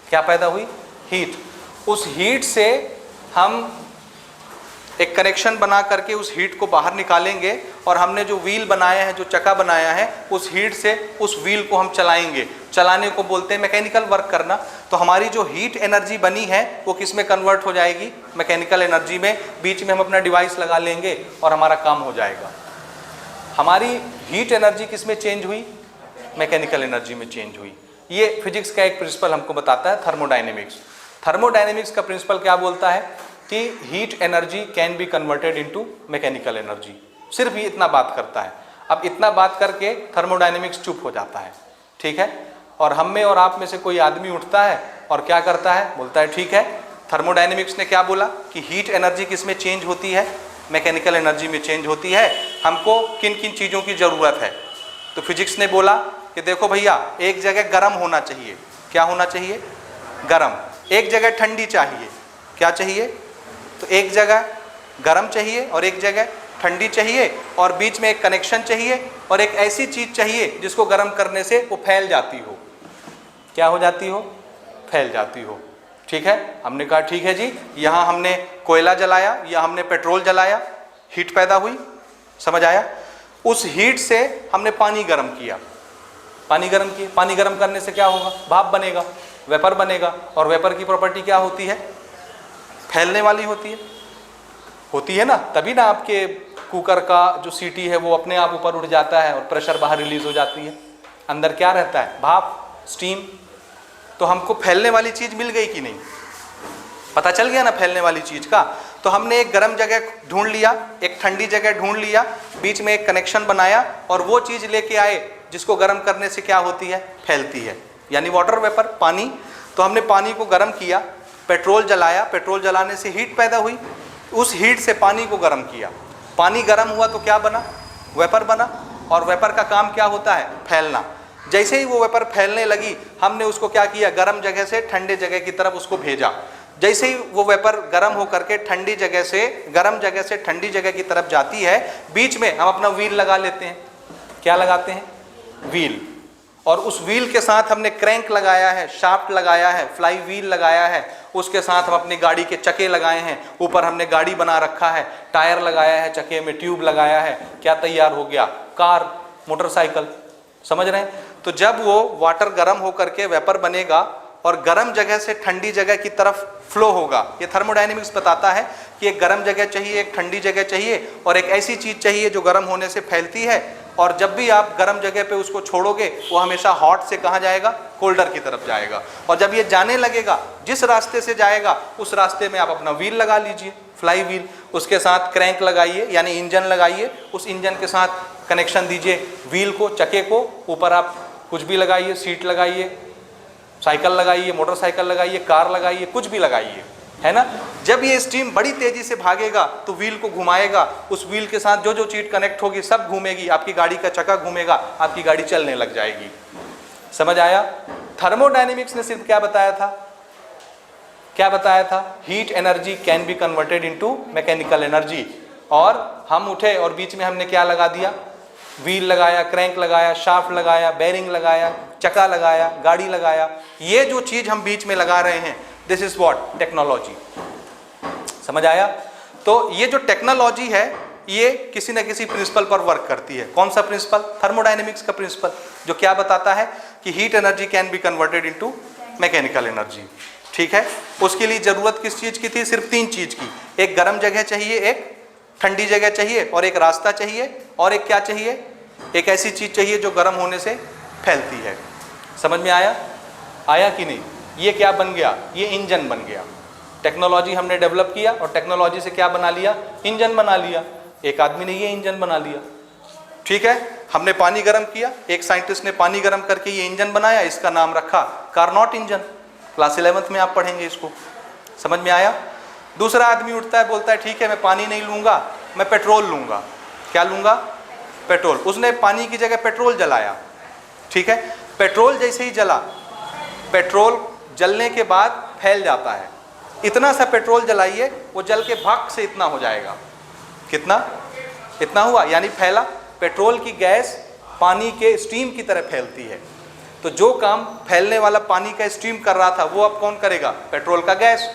क्या पैदा हुई? हीट। उस हीट से हम एक कनेक्शन बना करके उस हीट को बाहर निकालेंगे और हमने जो व्हील बनाया है, जो चक्का बनाया है, उस हीट से उस व्हील को हम चलाएंगे। चलाने को बोलते हैं मैकेनिकल वर्क करना। तो हमारी जो हीट एनर्जी बनी है वो किस में कन्वर्ट हो जाएगी? मैकेनिकल एनर्जी में। बीच में हम अपना डिवाइस लगा लेंगे और हमारा काम हो जाएगा। हमारी हीट एनर्जी किस में चेंज हुई? मैकेनिकल एनर्जी में चेंज हुई। ये फिजिक्स का एक प्रिंसिपल हमको बताता है, थर्मोडायनेमिक्स। थर्मोडायनेमिक्स का प्रिंसिपल क्या बोलता है कि heat energy can be converted into mechanical energy. सिर्फ ये इतना बात करता है। अब इतना बात करके थर्मोडायनेमिक्स चुप हो जाता है। ठीक है, और हम में और आप में से कोई आदमी उठता है और क्या करता है? बोलता है ठीक है, थर्मोडायनेमिक्स ने क्या बोला कि हीट एनर्जी किस में चेंज होती है? मैकेनिकल एनर्जी में चेंज होती है। हमको किन किन चीज़ों की ज़रूरत है? तो फिजिक्स ने बोला कि देखो भैया, एक जगह गर्म होना चाहिए। क्या होना चाहिए? गर्म। एक जगह ठंडी चाहिए। क्या चाहिए? तो एक जगह गर्म चाहिए और एक जगह ठंडी चाहिए, और बीच में एक कनेक्शन चाहिए और एक ऐसी चीज़ चाहिए जिसको गर्म करने से वो फैल जाती हो। क्या हो जाती हो? फैल जाती हो। ठीक है, हमने कहा ठीक है जी, यहाँ हमने कोयला जलाया या हमने पेट्रोल जलाया, हीट पैदा हुई। समझ आया? उस हीट से हमने पानी गर्म किया। पानी गर्म किया, पानी गर्म करने से क्या होगा? भाप बनेगा, वेपर बनेगा। और वेपर की प्रॉपर्टी क्या होती है? फैलने वाली होती है ना। तभी ना आपके कुकर का जो सीटी है वो अपने आप ऊपर उठ जाता है और प्रेशर बाहर रिलीज हो जाती है। अंदर क्या रहता है? भाप, स्टीम। तो हमको फैलने वाली चीज़ मिल गई कि नहीं? पता चल गया ना फैलने वाली चीज़ का। तो हमने एक गर्म जगह ढूंढ लिया, एक ठंडी जगह ढूंढ लिया, बीच में एक कनेक्शन बनाया और वो चीज़ लेके आए जिसको गर्म करने से क्या होती है? फैलती है, यानी वाटर वेपर, पानी। तो हमने पानी को गर्म किया, पेट्रोल जलाया, पेट्रोल जलाने से हीट पैदा हुई, उस हीट से पानी को गर्म किया। पानी गर्म हुआ तो क्या बना? वेपर बना। और वेपर का काम क्या होता है? फैलना। जैसे ही वो वेपर फैलने लगी, हमने उसको क्या किया? गर्म जगह से ठंडे जगह की तरफ उसको भेजा। जैसे ही वो वेपर गर्म होकर के ठंडी जगह से, गर्म जगह से ठंडी जगह की तरफ जाती है, बीच में हम अपना व्हील लगा लेते हैं। क्या लगाते हैं? व्हील। और उस व्हील के साथ हमने क्रैंक लगाया है, शाफ्ट लगाया है, फ्लाई व्हील लगाया है, उसके साथ हम अपनी गाड़ी के चक्के लगाए हैं, ऊपर हमने गाड़ी बना रखा है, टायर लगाया है, चक्के में ट्यूब लगाया है। क्या तैयार हो गया? Car, motorcycle. समझ रहे हैं? तो जब वो वाटर गर्म होकर के वेपर बनेगा और गर्म जगह से ठंडी जगह की तरफ फ्लो होगा, ये थर्मोडायनेमिक्स बताता है कि एक गर्म जगह चाहिए, एक ठंडी जगह चाहिए और एक ऐसी चीज़ चाहिए जो गर्म होने से फैलती है। और जब भी आप गर्म जगह पे उसको छोड़ोगे, वो हमेशा हॉट से कहाँ जाएगा? कोल्डर की तरफ जाएगा। और जब ये जाने लगेगा, जिस रास्ते से जाएगा उस रास्ते में आप अपना व्हील लगा लीजिए, फ्लाई व्हील। उसके साथ क्रैंक लगाइए, यानी इंजन लगाइए, उस इंजन के साथ कनेक्शन दीजिए व्हील को, चक्के को। ऊपर आप कुछ भी लगाइए, सीट लगाइए, साइकिल लगाइए, मोटरसाइकिल लगाइए, कार लगाइए, कुछ भी लगाइए, है ना। जब ये स्टीम बड़ी तेजी से भागेगा तो व्हील को घुमाएगा, उस व्हील के साथ जो जो चीज कनेक्ट होगी सब घूमेगी, आपकी गाड़ी का चक्का घूमेगा, आपकी गाड़ी चलने लग जाएगी। समझ आया? थर्मोडायनेमिक्स ने सिर्फ क्या बताया था? क्या बताया था? Heat energy can be converted into mechanical energy. और हम उठे और बीच में हमने क्या लगा दिया? व्हील लगाया, क्रैंक लगाया, शाफ्ट लगाया, बेरिंग लगाया, चक्का लगाया, गाड़ी लगाया। ये जो चीज हम बीच में लगा रहे हैं, दिस इज व्हाट? टेक्नोलॉजी। समझ आया? तो ये जो टेक्नोलॉजी है ये किसी न किसी प्रिंसिपल पर वर्क करती है। कौन सा प्रिंसिपल? थर्मोडायनेमिक्स का प्रिंसिपल, जो क्या बताता है कि heat energy can be converted into mechanical energy. ठीक है, उसके लिए जरूरत किस चीज की थी? सिर्फ तीन चीज की। एक गर्म जगह चाहिए, एक ठंडी जगह चाहिए और एक रास्ता चाहिए, और एक क्या चाहिए? एक ऐसी चीज चाहिए जो गर्म होने से फैलती है। समझ में आया? आया कि नहीं? ये क्या बन गया? ये इंजन बन गया। टेक्नोलॉजी हमने डेवलप किया और टेक्नोलॉजी से क्या बना लिया? इंजन बना लिया। एक आदमी ने ये इंजन बना लिया। ठीक है, हमने पानी गर्म किया, एक साइंटिस्ट ने पानी गर्म करके ये इंजन बनाया, इसका नाम रखा कार्नोट इंजन। क्लास 11th में आप पढ़ेंगे इसको, समझ में आया। दूसरा आदमी उठता है, बोलता है ठीक है मैं पानी नहीं लूँगा, मैं पेट्रोल लूँगा। क्या लूँगा? पेट्रोल। उसने पानी की जगह पेट्रोल जलाया, ठीक है। पेट्रोल जैसे ही जला, पेट्रोल जलने के बाद फैल जाता है। इतना सा पेट्रोल जलाइए, वो जल के भाग से इतना हो जाएगा। कितना? इतना हुआ, यानी फैला। पेट्रोल की गैस पानी के स्टीम की तरह फैलती है। तो जो काम फैलने वाला पानी का स्टीम कर रहा था, वो अब कौन करेगा? पेट्रोल का गैस।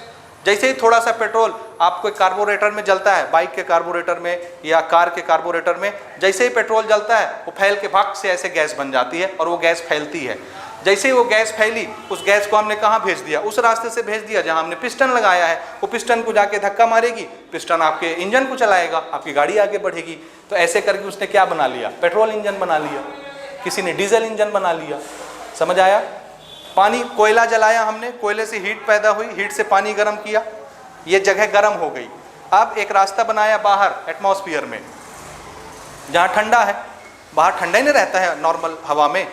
जैसे ही थोड़ा सा पेट्रोल आपको कार्बोरेटर में जलता है, बाइक के कार्बोरेटर में या कार के कार्बोरेटर में, जैसे ही पेट्रोल जलता है वो फैल के भाग से ऐसे गैस बन जाती है और वो गैस फैलती है। जैसे ही वो गैस फैली, उस गैस को हमने कहाँ भेज दिया? उस रास्ते से भेज दिया जहाँ हमने पिस्टन लगाया है। वो पिस्टन को जाके धक्का मारेगी, पिस्टन आपके इंजन को चलाएगा, आपकी गाड़ी आगे बढ़ेगी। तो ऐसे करके उसने क्या बना लिया? पेट्रोल इंजन बना लिया। किसी ने डीजल इंजन बना लिया। समझ आया? पानी, कोयला जलाया हमने, कोयले से हीट पैदा हुई, हीट से पानी गर्म किया, ये जगह गर्म हो गई। अब एक रास्ता बनाया बाहर एटमॉस्फेयर में, जहाँ ठंडा है, बाहर ठंडा ही नहीं रहता है नॉर्मल हवा में।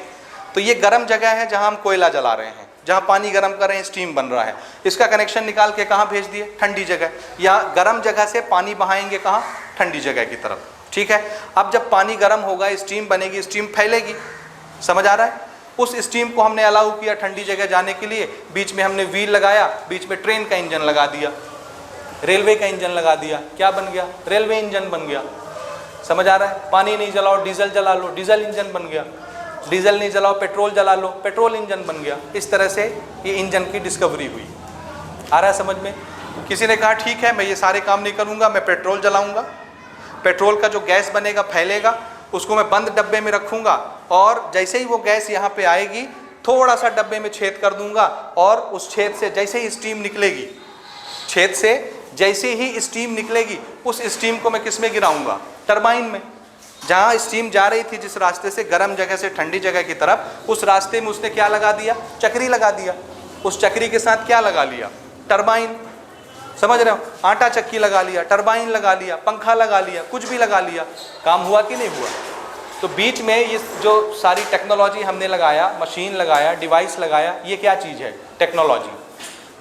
तो ये गर्म जगह है जहाँ हम कोयला जला रहे हैं, जहाँ पानी गर्म कर रहे हैं, स्टीम बन रहा है। इसका कनेक्शन निकाल के कहाँ भेज दिए? ठंडी जगह। या गर्म जगह से पानी बहाएंगे कहाँ? ठंडी जगह की तरफ, ठीक है। अब जब पानी गर्म होगा, स्टीम बनेगी, स्टीम फैलेगी। समझ आ रहा है? उस स्टीम को हमने अलाउ किया ठंडी जगह जाने के लिए। बीच में हमने व्हील लगाया, बीच में ट्रेन का इंजन लगा दिया, रेलवे का इंजन लगा दिया। क्या बन गया? रेलवे इंजन बन गया। समझ आ रहा है? पानी नहीं जलाओ, डीजल जला लो, डीजल इंजन बन गया। डीजल नहीं जलाओ, पेट्रोल जला लो, पेट्रोल इंजन बन गया। इस तरह से ये इंजन की डिस्कवरी हुई। आ रहा है समझ में? किसी ने कहा ठीक है मैं ये सारे काम नहीं करूँगा, मैं पेट्रोल जलाऊँगा, पेट्रोल का जो गैस बनेगा फैलेगा, उसको मैं बंद डब्बे में रखूँगा, और जैसे ही वो गैस यहाँ पे आएगी, थोड़ा सा डब्बे में छेद कर दूंगा, और उस छेद से जैसे ही स्टीम निकलेगी, छेद से जैसे ही स्टीम निकलेगी, उस स्टीम को मैं किस में गिराऊंगा? टरबाइन में। जहाँ स्टीम जा रही थी जिस रास्ते से, गर्म जगह से ठंडी जगह की तरफ, उस रास्ते में उसने क्या लगा दिया? चक्री लगा दिया। उस चक्री के साथ क्या लगा लिया? टरबाइन। समझ रहे हो? आटा चक्की लगा लिया, टरबाइन लगा लिया, पंखा लगा लिया, कुछ भी लगा लिया। काम हुआ कि नहीं हुआ? तो बीच में ये जो सारी टेक्नोलॉजी हमने लगाया, मशीन लगाया, डिवाइस लगाया, ये क्या चीज़ है? टेक्नोलॉजी।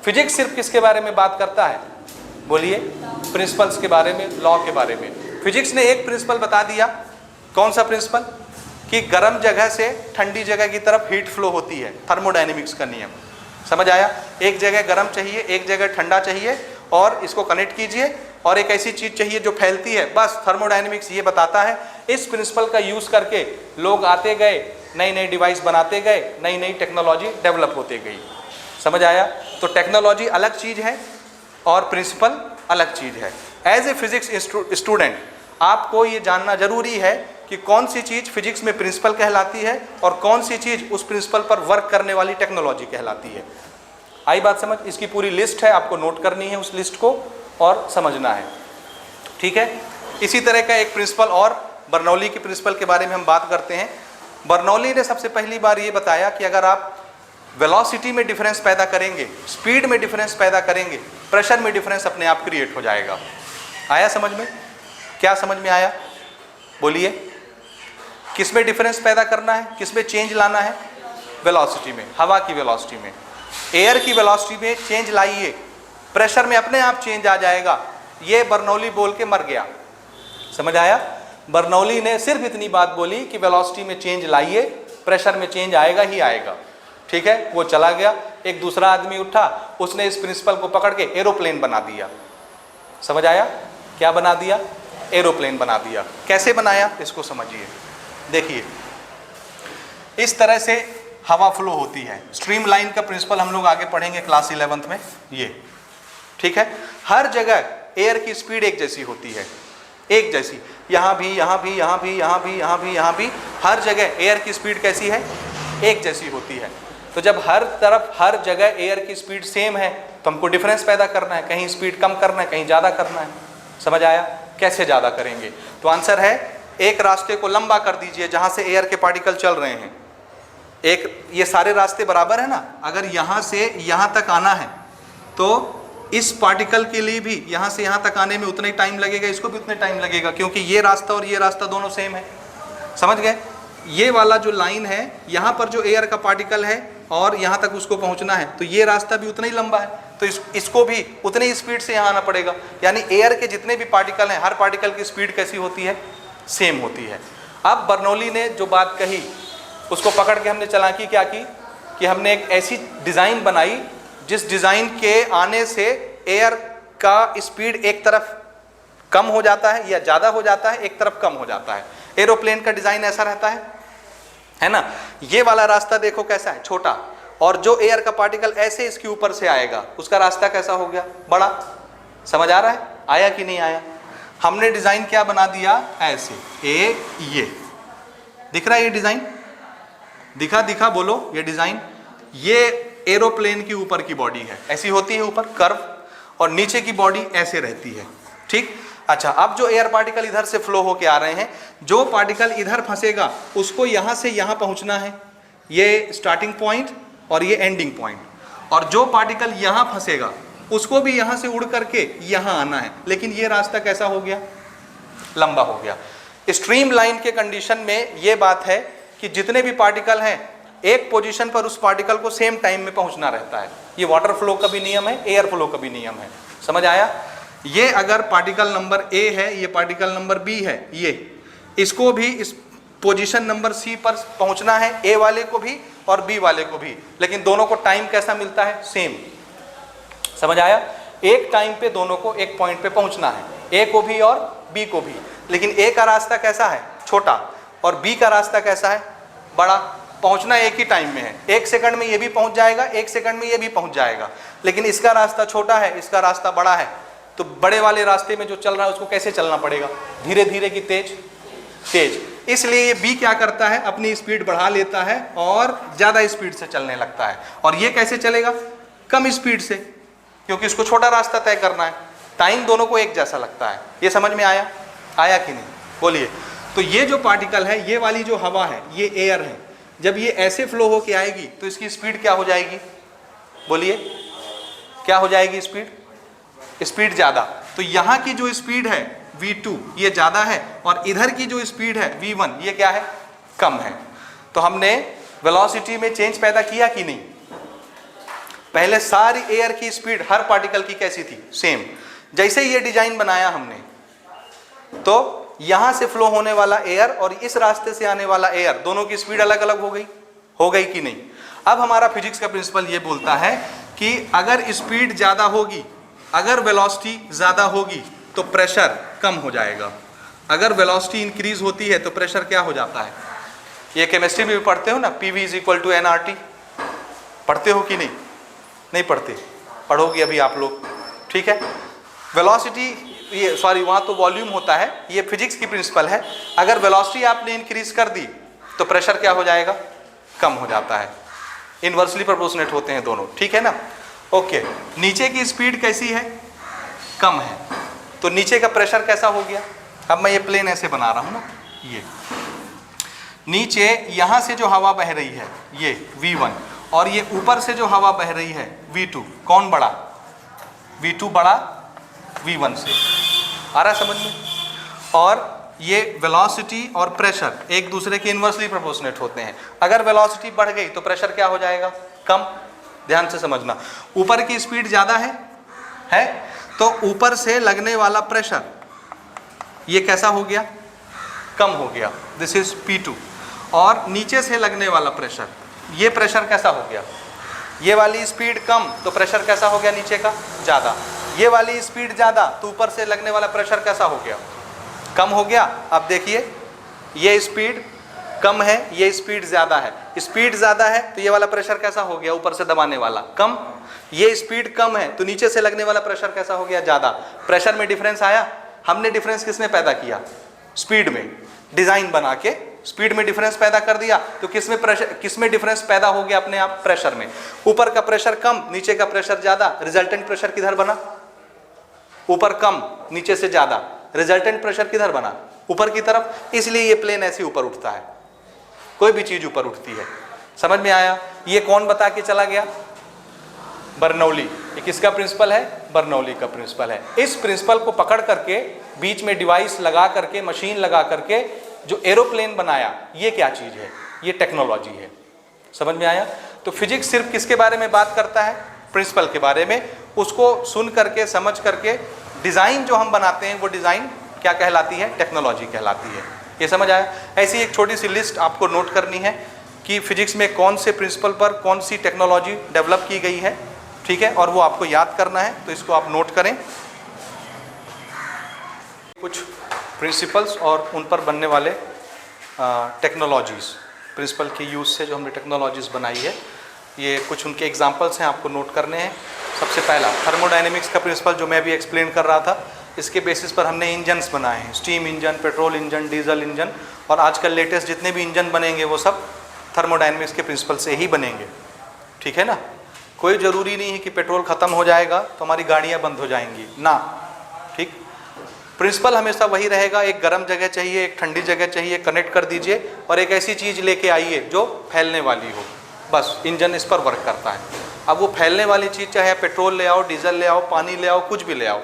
फिजिक्स सिर्फ किसके बारे में बात करता है? बोलिए। प्रिंसिपल्स के बारे में, लॉ के बारे में। फिजिक्स ने एक प्रिंसिपल बता दिया। कौन सा प्रिंसिपल? कि गर्म जगह से ठंडी जगह की तरफ हीट फ्लो होती है, थर्मोडायनेमिक्स का नियम। समझ आया? एक जगह गर्म चाहिए, एक जगह ठंडा चाहिए, और इसको कनेक्ट कीजिए, और एक ऐसी चीज़ चाहिए जो फैलती है, बस थर्मोडायनेमिक्स ये बताता है। इस प्रिंसिपल का यूज़ करके लोग आते गए, नई नई डिवाइस बनाते गए, नई नई टेक्नोलॉजी डेवलप होते गई। समझ आया? तो टेक्नोलॉजी अलग चीज़ है और प्रिंसिपल अलग चीज़ है। एज ए फिजिक्स स्टूडेंट आपको ये जानना जरूरी है कि कौन सी चीज़ फिजिक्स में प्रिंसिपल कहलाती है और कौन सी चीज़ उस प्रिंसिपल पर वर्क करने वाली टेक्नोलॉजी कहलाती है। आई बात समझ? इसकी पूरी लिस्ट है, आपको नोट करनी है उस लिस्ट को और समझना है, ठीक है। इसी तरह का एक प्रिंसिपल और बर्नौली के प्रिंसिपल के बारे में हम बात करते हैं। बर्नौली ने सबसे पहली बार ये बताया कि अगर आप वेलोसिटी में डिफरेंस पैदा करेंगे, स्पीड में डिफरेंस पैदा करेंगे, प्रेशर में डिफरेंस अपने आप क्रिएट हो जाएगा। आया समझ में? क्या समझ में आया? बोलिए। किस में डिफरेंस पैदा करना है, किस में चेंज लाना है? वेलोसिटी में, हवा की वेलोसिटी में। एयर की वेलोसिटी में चेंज लाइए, प्रेशर में अपने आप चेंज आ जाएगा। ये बर्नौली बोल के मर गया। समझ आया? बर्नौली ने सिर्फ इतनी बात बोली कि वेलोसिटी में चेंज लाइए, प्रेशर में चेंज आएगा ही आएगा, ठीक है। वो चला गया। एक दूसरा आदमी उठा, उसने इस प्रिंसिपल को पकड़ के एरोप्लेन बना दिया। समझ आया? क्या बना दिया? एरोप्लेन बना दिया। कैसे बनाया इसको समझिए। देखिए, इस तरह से हवा फ्लो होती है। स्ट्रीमलाइन का प्रिंसिपल हम लोग आगे पढ़ेंगे क्लास 11th में, ये ठीक है। हर जगह एयर की स्पीड एक जैसी होती है, एक जैसी। यहाँ भी, यहाँ भी, यहाँ भी, यहाँ भी, यहाँ भी, यहाँ भी, हर जगह एयर की स्पीड कैसी है? एक जैसी होती है। तो जब हर तरफ, हर जगह एयर की स्पीड सेम है, तो हमको डिफरेंस पैदा करना है, कहीं स्पीड कम करना है, कहीं ज़्यादा करना है। समझ आया? कैसे ज़्यादा करेंगे? तो आंसर है, एक रास्ते को लंबा कर दीजिए जहाँ से एयर के पार्टिकल चल रहे हैं। एक, ये सारे रास्ते बराबर है ना? अगर यहाँ से यहाँ तक आना है तो इस पार्टिकल के लिए भी यहाँ से यहाँ तक आने में उतना ही टाइम लगेगा, इसको भी उतना टाइम लगेगा, क्योंकि ये रास्ता और ये रास्ता दोनों सेम है। समझ गए? ये वाला जो लाइन है, यहाँ पर जो एयर का पार्टिकल है और यहाँ तक उसको पहुँचना है, तो ये रास्ता भी उतना ही लंबा है, तो इसको भी उतनी ही स्पीड से यहाँ आना पड़ेगा। यानी एयर के जितने भी पार्टिकल हैं, हर पार्टिकल की स्पीड कैसी होती है? सेम होती है। अब बर्नौली ने जो बात कही उसको पकड़ के हमने चालाकी क्या की कि हमने एक ऐसी डिज़ाइन बनाई जिस डिज़ाइन के आने से एयर का स्पीड एक तरफ कम हो जाता है या ज़्यादा हो जाता है, एक तरफ कम हो जाता है। एरोप्लेन का डिज़ाइन ऐसा रहता है ना? ये वाला रास्ता देखो कैसा है, छोटा, और जो एयर का पार्टिकल ऐसे इसके ऊपर से आएगा उसका रास्ता कैसा हो गया? बड़ा। समझ आ रहा है? आया कि नहीं आया? हमने डिज़ाइन क्या बना दिया? ऐसे ये दिख रहा है, ये डिज़ाइन दिखा बोलो, ये डिज़ाइन, ये एरोप्लेन की ऊपर की बॉडी है, ऐसी होती है ऊपर कर्व, और नीचे की बॉडी ऐसे रहती है, ठीक। अच्छा, अब जो एयर पार्टिकल इधर से फ्लो होके आ रहे हैं, जो पार्टिकल इधर फंसेगा उसको यहाँ से यहाँ पहुँचना है, ये स्टार्टिंग पॉइंट और ये एंडिंग पॉइंट, और जो पार्टिकल यहाँ फंसेगा उसको भी यहाँ से उड़ करके यहाँ आना है। लेकिन ये रास्ता कैसा हो गया? लंबा हो गया। स्ट्रीम लाइन के कंडीशन में ये बात है कि जितने भी पार्टिकल हैं, एक पोजीशन पर उस पार्टिकल को सेम टाइम में पहुंचना रहता है। ये वाटर फ्लो का भी नियम है, एयर फ्लो का भी नियम है। समझ आया? ये अगर पार्टिकल नंबर ए है, ये पार्टिकल नंबर बी है, ये इसको भी इस पोजीशन नंबर सी पर पहुंचना है, ए वाले को भी और बी वाले को भी, लेकिन दोनों को टाइम कैसा मिलता है? सेम। समझ आया? एक टाइम पे दोनों को एक पॉइंट पे पहुंचना है, ए को भी और बी को भी, लेकिन ए का रास्ता कैसा है? छोटा, और बी का रास्ता कैसा है? बड़ा। पहुंचना एक ही टाइम में है, 1 सेकंड में ये भी पहुंच जाएगा, 1 सेकंड में ये भी पहुंच जाएगा, लेकिन इसका रास्ता छोटा है, इसका रास्ता बड़ा है। तो बड़े वाले रास्ते में जो चल रहा है उसको कैसे चलना पड़ेगा? धीरे धीरे की तेज? इसलिए ये बी क्या करता है? अपनी स्पीड बढ़ा लेता है और ज़्यादा स्पीड से चलने लगता है। और ये कैसे चलेगा? कम स्पीड से, क्योंकि इसको छोटा रास्ता तय करना है। टाइम दोनों को एक जैसा लगता है। ये समझ में आया? आया कि नहीं? बोलिए। तो ये जो पार्टिकल है, ये वाली जो हवा है, ये एयर है, जब ये ऐसे फ्लो होके आएगी तो इसकी स्पीड क्या हो जाएगी? बोलिए, क्या हो जाएगी स्पीड ज़्यादा। तो यहाँ की जो स्पीड है v2 ये ज़्यादा है, और इधर की जो स्पीड है v1 ये क्या है? कम है। तो हमने वेलोसिटी में चेंज पैदा किया कि नहीं? पहले सारी एयर की स्पीड हर पार्टिकल की कैसी थी? सेम। जैसे ये डिजाइन बनाया हमने, तो यहां से फ्लो होने वाला एयर और इस रास्ते से आने वाला एयर, दोनों की स्पीड अलग अलग हो गई कि नहीं? अब हमारा फिजिक्स का प्रिंसिपल ये बोलता है कि अगर स्पीड ज़्यादा होगी, अगर वेलोसिटी ज़्यादा होगी तो प्रेशर कम हो जाएगा। अगर वेलोसिटी इंक्रीज होती है तो प्रेशर क्या हो जाता है? ये केमिस्ट्री में भी पढ़ते हो ना, PV = nRT। पढ़ते हो कि नहीं? नहीं पढ़ते? पढ़ोगे अभी आप लोग, ठीक है। वेलोसिटी, ये सॉरी, वहाँ तो वॉल्यूम होता है, ये फिजिक्स की प्रिंसिपल है। अगर वेलोसिटी आपने इंक्रीज कर दी तो प्रेशर क्या हो जाएगा? कम हो जाता है। इनवर्सली प्रोपोर्शनेट होते हैं दोनों, ठीक है ना? ओके। नीचे की स्पीड कैसी है? कम है, तो नीचे का प्रेशर कैसा हो गया? अब मैं ये प्लेन ऐसे बना रहा हूँ ना, ये नीचे यहाँ से जो हवा बह रही है ये v1, और ये ऊपर से जो हवा बह रही है v2, कौन बड़ा? v2 बड़ा v1 से। आ रहा समझ में? और ये वेलोसिटी और प्रेशर एक दूसरे के इन्वर्सली प्रोपोर्शनेट होते हैं। अगर वेलोसिटी बढ़ गई तो प्रेशर क्या हो जाएगा? कम। ध्यान से समझना। ऊपर की स्पीड ज़्यादा है तो ऊपर से लगने वाला प्रेशर ये कैसा हो गया? कम हो गया। This is P2। और नीचे से लगने वाला प्रेशर, ये प्रेशर कैसा हो गया? ये वाली स्पीड कम तो प्रेशर कैसा हो गया? नीचे का ज़्यादा। ये वाली स्पीड ज़्यादा तो ऊपर से लगने वाला प्रेशर कैसा हो गया? कम हो गया। अब देखिए, ये स्पीड कम है, ये स्पीड ज़्यादा है। स्पीड ज़्यादा है तो ये वाला प्रेशर कैसा हो गया? ऊपर से दबाने वाला कम। ये स्पीड कम है तो नीचे से लगने वाला प्रेशर कैसा हो गया? ज़्यादा। प्रेशर में डिफरेंस आया। हमने डिफरेंस किसने पैदा किया? स्पीड में। डिज़ाइन बना के स्पीड में डिफरेंस पैदा कर दिया, तो किसमें डिफरेंस पैदा हो गया? अपने आप प्रेशर में। ऊपर का प्रेशर कम, नीचे का प्रेशर ज़्यादा, रिजल्टेंट प्रेशर किधर बना? ऊपर कम, नीचे से ज़्यादा, रिजल्टेंट प्रेशर किधर बना? ऊपर की तरफ। इसलिए ये प्लेन ऐसे ऊपर उठता है, कोई भी चीज़ ऊपर उठती है। समझ में आया? ये कौन बता के चला गया? बर्नौली। ये किसका प्रिंसिपल है? बर्नौली का प्रिंसिपल है। इस प्रिंसिपल को पकड़ करके बीच में डिवाइस लगा करके, मशीन लगा करके जो एरोप्लेन बनाया ये क्या चीज़ है, ये टेक्नोलॉजी है। समझ में आया? तो फिजिक्स सिर्फ किसके बारे में बात करता है? प्रिंसिपल के बारे में। उसको सुन करके समझ करके डिज़ाइन जो हम बनाते हैं वो डिज़ाइन क्या कहलाती है? टेक्नोलॉजी कहलाती है। ये समझ आया? ऐसी एक छोटी सी लिस्ट आपको नोट करनी है कि फिजिक्स में कौन से प्रिंसिपल पर कौन सी टेक्नोलॉजी डेवलप की गई है, ठीक है, और वो आपको याद करना है, तो इसको आप नोट करें। कुछ प्रिंसिपल्स और उन पर बनने वाले टेक्नोलॉजीज़, प्रिंसिपल के यूज़ से जो हमने टेक्नोलॉजीज़ बनाई है, ये कुछ उनके एग्जांपल्स हैं, आपको नोट करने हैं। सबसे पहला थर्मोडायनेमिक्स का प्रिंसिपल जो मैं अभी एक्सप्लेन कर रहा था, इसके बेसिस पर हमने इंजन्स बनाए हैं, steam engine, petrol engine, diesel engine, और आजकल लेटेस्ट जितने भी इंजन बनेंगे वो सब थर्मोडायनेमिक्स के प्रिंसिपल से ही बनेंगे, ठीक है ना। कोई ज़रूरी नहीं है कि पेट्रोल ख़त्म हो जाएगा तो हमारी गाड़ियाँ बंद हो जाएंगी ना, ठीक। प्रिंसिपल हमेशा वही रहेगा, एक गर्म जगह चाहिए, एक ठंडी जगह चाहिए, कनेक्ट कर दीजिए और एक ऐसी चीज़ लेके आइए जो फैलने वाली हो, बस इंजन इस पर वर्क करता है। अब वो फैलने वाली चीज़ चाहे पेट्रोल ले आओ, डीजल ले आओ, पानी ले आओ, कुछ भी ले आओ,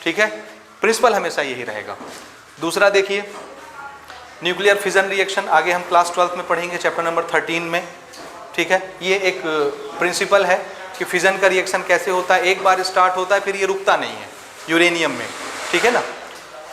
ठीक है, प्रिंसिपल हमेशा यही रहेगा। दूसरा देखिए न्यूक्लियर फिजन रिएक्शन, आगे हम क्लास 12 में पढ़ेंगे चैप्टर नंबर 13 में, ठीक है। ये एक प्रिंसिपल है कि फिजन का रिएक्शन कैसे होता है, एक बार स्टार्ट होता है फिर ये रुकता नहीं है यूरेनियम में, ठीक है ना।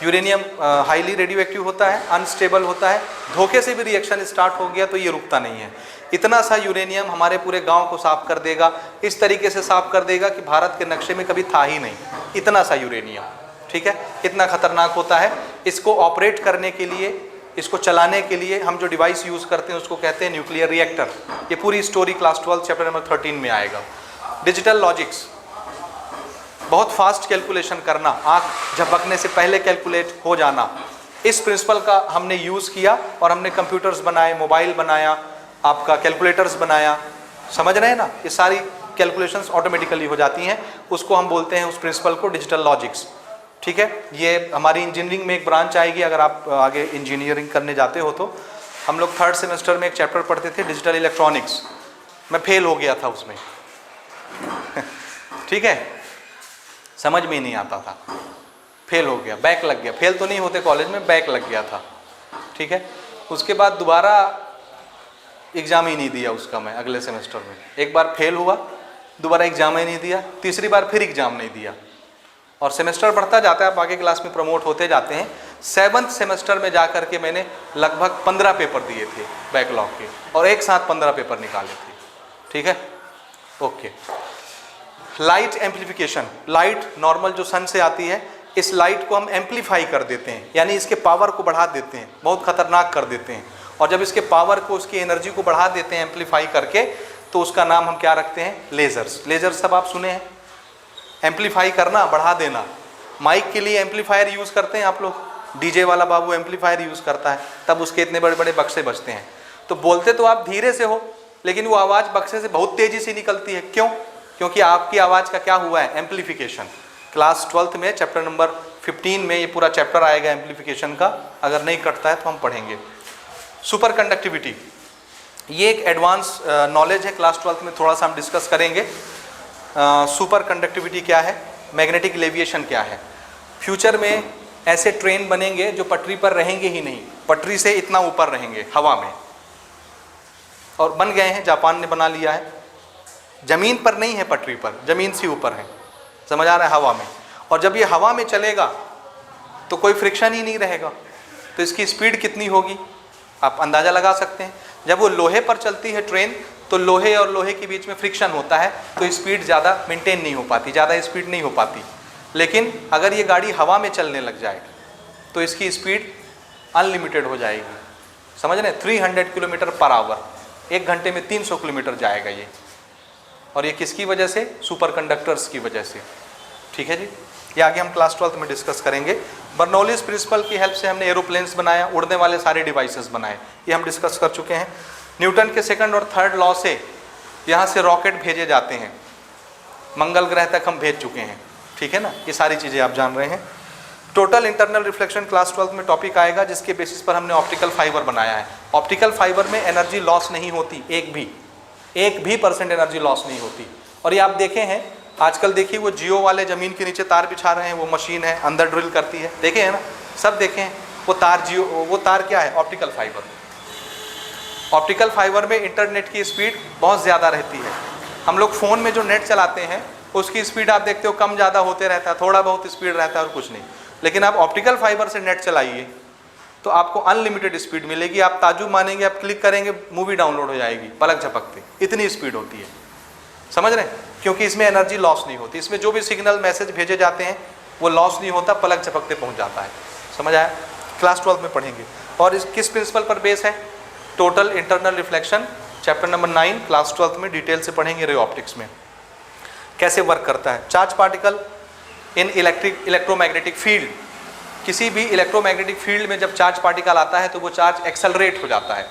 यूरेनियम हाईली रेडियो एक्टिव होता है, अनस्टेबल होता है, धोखे से भी रिएक्शन स्टार्ट हो गया तो ये रुकता नहीं है। इतना सा यूरेनियम हमारे पूरे गांव को साफ कर देगा, इस तरीके से साफ कर देगा कि भारत के नक्शे में कभी था ही नहीं, इतना सा यूरेनियम, ठीक है, इतना खतरनाक होता है। इसको ऑपरेट करने के लिए, इसको चलाने के लिए हम जो डिवाइस यूज़ करते हैं उसको कहते हैं न्यूक्लियर रिएक्टर। ये पूरी स्टोरी क्लास 12 चैप्टर नंबर 13 में आएगा। डिजिटल लॉजिक्स, बहुत फास्ट कैलकुलेशन करना, आँख झपकने से पहले कैलकुलेट हो जाना, इस प्रिंसिपल का हमने यूज़ किया और हमने कंप्यूटर्स बनाए, मोबाइल बनाया, आपका कैलकुलेटर्स बनाया, समझ रहे हैं ना। ये सारी कैलकुलेशंस ऑटोमेटिकली हो जाती हैं, उसको हम बोलते हैं उस प्रिंसिपल को डिजिटल लॉजिक्स, ठीक है। ये हमारी इंजीनियरिंग में एक ब्रांच आएगी, अगर आप आगे इंजीनियरिंग करने जाते हो तो। हम लोग 3rd सेमेस्टर में एक चैप्टर पढ़ते थे डिजिटल इलेक्ट्रॉनिक्स, मैं फेल हो गया था उसमें ठीक है, समझ में ही नहीं आता था, फेल हो गया, बैक लग गया, फेल तो नहीं होते कॉलेज में, बैक लग गया था, ठीक है। उसके बाद दोबारा एग्ज़ाम ही नहीं दिया उसका मैं अगले सेमेस्टर में, एक बार फेल हुआ, दोबारा एग्ज़ाम ही नहीं दिया, तीसरी बार फिर एग्ज़ाम नहीं दिया, और सेमेस्टर बढ़ता जाता है, आप आगे क्लास में प्रमोट होते जाते हैं। 7th सेमेस्टर में जा कर के मैंने लगभग 15 पेपर दिए थे बैकलॉग के, और एक साथ 15 पेपर निकाले थे, ठीक है, okay. Light amplification, light normal जो सन से आती है, इस लाइट को हम एम्प्लीफाई कर देते हैं, यानी इसके पावर को बढ़ा देते हैं, बहुत खतरनाक कर देते हैं। और जब इसके पावर को, उसकी एनर्जी को बढ़ा देते हैं एम्प्लीफाई करके, तो उसका नाम हम क्या रखते हैं? लेजर्स। लेजर्स सब आप सुने हैं, एम्प्लीफाई करना, बढ़ा देना। माइक के लिए एम्प्लीफायर यूज़ करते हैं आप लोग, डीजे वाला बाबू एम्प्लीफायर यूज़ करता है, तब उसके इतने बड़े बड़े बक्से बजते हैं। तो बोलते तो आप धीरे से हो, लेकिन वो आवाज़ बक्से से बहुत तेज़ी से निकलती है। क्यों? क्योंकि आपकी आवाज़ का क्या हुआ है? एम्प्लीफिकेशन। क्लास 12th में चैप्टर नंबर 15 में ये पूरा चैप्टर आएगा एम्प्लीफिकेशन का, अगर नहीं कटता है तो हम पढ़ेंगे। सुपर कंडक्टिविटी, ये एक एडवांस नॉलेज है, क्लास 12th में थोड़ा सा हम डिस्कस करेंगे। सुपर कंडक्टिविटी क्या है, मैग्नेटिक लेविएशन क्या है। फ्यूचर में ऐसे ट्रेन बनेंगे जो पटरी पर रहेंगे ही नहीं, पटरी से इतना ऊपर रहेंगे हवा में, और बन गए हैं, जापान ने बना लिया है। ज़मीन पर नहीं है पटरी पर, ज़मीन से ऊपर है, समझ आ रहा है, हवा में। और जब ये हवा में चलेगा तो कोई फ्रिक्शन ही नहीं रहेगा, तो इसकी स्पीड कितनी होगी आप अंदाज़ा लगा सकते हैं। जब वो लोहे पर चलती है ट्रेन, तो लोहे और लोहे के बीच में फ्रिक्शन होता है, तो स्पीड ज़्यादा मेंटेन नहीं हो पाती, ज़्यादा स्पीड नहीं हो पाती। लेकिन अगर ये गाड़ी हवा में चलने लग जाए तो इसकी स्पीड अनलिमिटेड हो जाएगी, समझ रहे हैं, 300 किलोमीटर पर आवर, 1 घंटे में 300 किलोमीटर जाएगा ये। और ये किसकी वजह से? सुपर कंडक्टर्स की वजह से, ठीक है जी। ये आगे हम क्लास 12th में डिस्कस करेंगे। बर्नौलीज प्रिंसिपल की हेल्प से हमने एरोप्लेन्स बनाया, उड़ने वाले सारे डिवाइसेस बनाए, ये हम डिस्कस कर चुके हैं। न्यूटन के 2nd और 3rd लॉ से यहाँ से रॉकेट भेजे जाते हैं, मंगल ग्रह तक हम भेज चुके हैं, ठीक है ना, ये सारी चीज़ें आप जान रहे हैं। Total internal reflection class 12th में टॉपिक आएगा, जिसके बेसिस पर हमने ऑप्टिकल फाइबर बनाया है। ऑप्टिकल फाइबर में एनर्जी लॉस नहीं होती, एक भी % एनर्जी लॉस नहीं होती। और ये आप देखे हैं, आजकल देखिए वो जियो वाले ज़मीन के नीचे तार बिछा रहे हैं, वो मशीन है अंदर ड्रिल करती है, देखे हैं ना, सब देखे हैं। वो तार क्या है? Optical fibre. ऑप्टिकल फाइबर में इंटरनेट की स्पीड बहुत ज़्यादा रहती है। हम लोग फ़ोन में जो नेट चलाते हैं उसकी स्पीड आप देखते हो कम ज़्यादा होते रहता है, थोड़ा बहुत स्पीड रहता है और कुछ नहीं। लेकिन आप ऑप्टिकल फाइबर से नेट चलाइए तो आपको अनलिमिटेड स्पीड मिलेगी। आप ताज्जुब मानेंगे, आप क्लिक करेंगे मूवी डाउनलोड हो जाएगी पलक झपकते, इतनी स्पीड होती है। समझ रहे हैं? क्योंकि इसमें एनर्जी लॉस नहीं होती, इसमें जो भी सिग्नल मैसेज भेजे जाते हैं वो लॉस नहीं होता, पलक झपकते पहुंच जाता है। समझ आया? क्लास 12 में पढ़ेंगे। और इस किस प्रिंसिपल पर बेस है? Total internal reflection, chapter number 9 class 12 में डिटेल से पढ़ेंगे रे ऑप्टिक्स में कैसे वर्क करता है। Charge particle in electromagnetic field, किसी भी इलेक्ट्रोमैग्नेटिक फील्ड में जब चार्ज पार्टिकल आता है तो वो चार्ज एक्सेलरेट हो जाता है।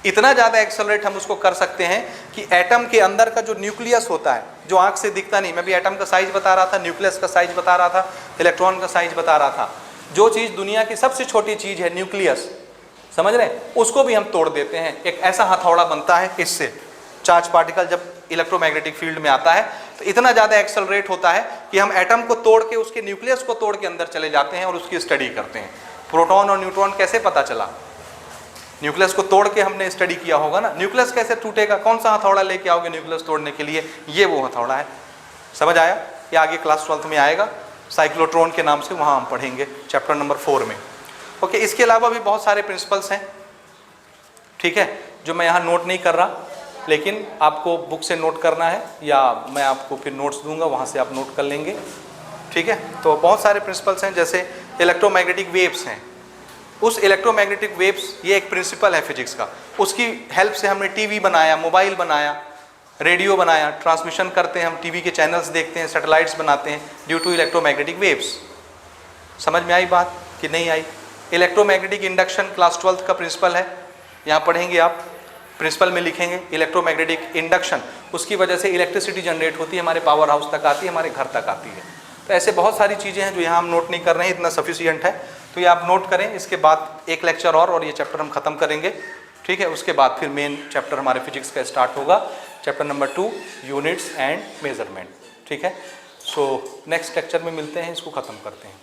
इतना ज़्यादा एक्सेलरेट हम उसको कर सकते हैं कि एटम के अंदर का जो न्यूक्लियस होता है, जो आंख से दिखता नहीं, मैं भी एटम का साइज बता रहा था, न्यूक्लियस का साइज बता रहा था, इलेक्ट्रॉन का साइज बता रहा था। जो चीज़ दुनिया की सबसे छोटी चीज़ है न्यूक्लियस, समझ रहे हैं, उसको भी हम तोड़ देते हैं। एक ऐसा हथौड़ा बनता है इससे। चार्ज पार्टिकल जब इलेक्ट्रोमैग्नेटिक फील्ड में आता है तो इतना ज़्यादा एक्सेलरेट होता है कि हम एटम को तोड़ के, उसके न्यूक्लियस को तोड़ के अंदर चले जाते हैं और उसकी स्टडी करते हैं। प्रोटॉन और न्यूट्रॉन कैसे पता चला? न्यूक्लियस को तोड़ के हमने स्टडी किया होगा ना। न्यूक्लियस कैसे टूटेगा? कौन सा हथौड़ा लेके आओगे न्यूक्लियस तोड़ने के लिए? ये वो हथौड़ा है। समझ आया? ये आगे क्लास 12 में आएगा, साइक्लोट्रॉन के नाम से, वहाँ हम पढ़ेंगे चैप्टर नंबर 4 में। ओके, इसके अलावा भी बहुत सारे प्रिंसिपल्स हैं, ठीक है, जो मैं यहाँ नोट नहीं कर रहा, लेकिन आपको बुक से नोट करना है या मैं आपको फिर नोट्स दूंगा, वहाँ से आप नोट कर लेंगे, ठीक है। तो बहुत सारे प्रिंसिपल्स हैं, जैसे इलेक्ट्रोमैग्नेटिक वेव्स हैं। उस इलेक्ट्रोमैग्नेटिक वेव्स, ये एक प्रिंसिपल है फिजिक्स का, उसकी हेल्प से हमने टीवी बनाया, मोबाइल बनाया, रेडियो बनाया, ट्रांसमिशन करते हैं हम, टीवी के चैनल्स देखते हैं, सैटेलाइट्स बनाते हैं ड्यू टू इलेक्ट्रोमैग्नेटिक वेव्स। समझ में आई बात कि नहीं आई? इलेक्ट्रोमैग्नेटिक इंडक्शन क्लास 12 का प्रिंसिपल है, यहाँ पढ़ेंगे आप, प्रिंसिपल में लिखेंगे इलेक्ट्रोमैग्नेटिक इंडक्शन। उसकी वजह से इलेक्ट्रिसिटी जनरेट होती है, हमारे पावर हाउस तक आती है, हमारे घर तक आती है। तो ऐसे बहुत सारी चीज़ें हैं जो यहाँ हम नोट नहीं कर रहे हैं, इतना सफिशिएंट है, तो ये आप नोट करें। इसके बाद एक लेक्चर और ये चैप्टर हम ख़त्म करेंगे, ठीक है। उसके बाद फिर मेन चैप्टर हमारे फिजिक्स का स्टार्ट होगा, chapter number 2 units and measurement, ठीक है। सो नेक्स्ट लेक्चर में मिलते हैं, इसको ख़त्म करते हैं।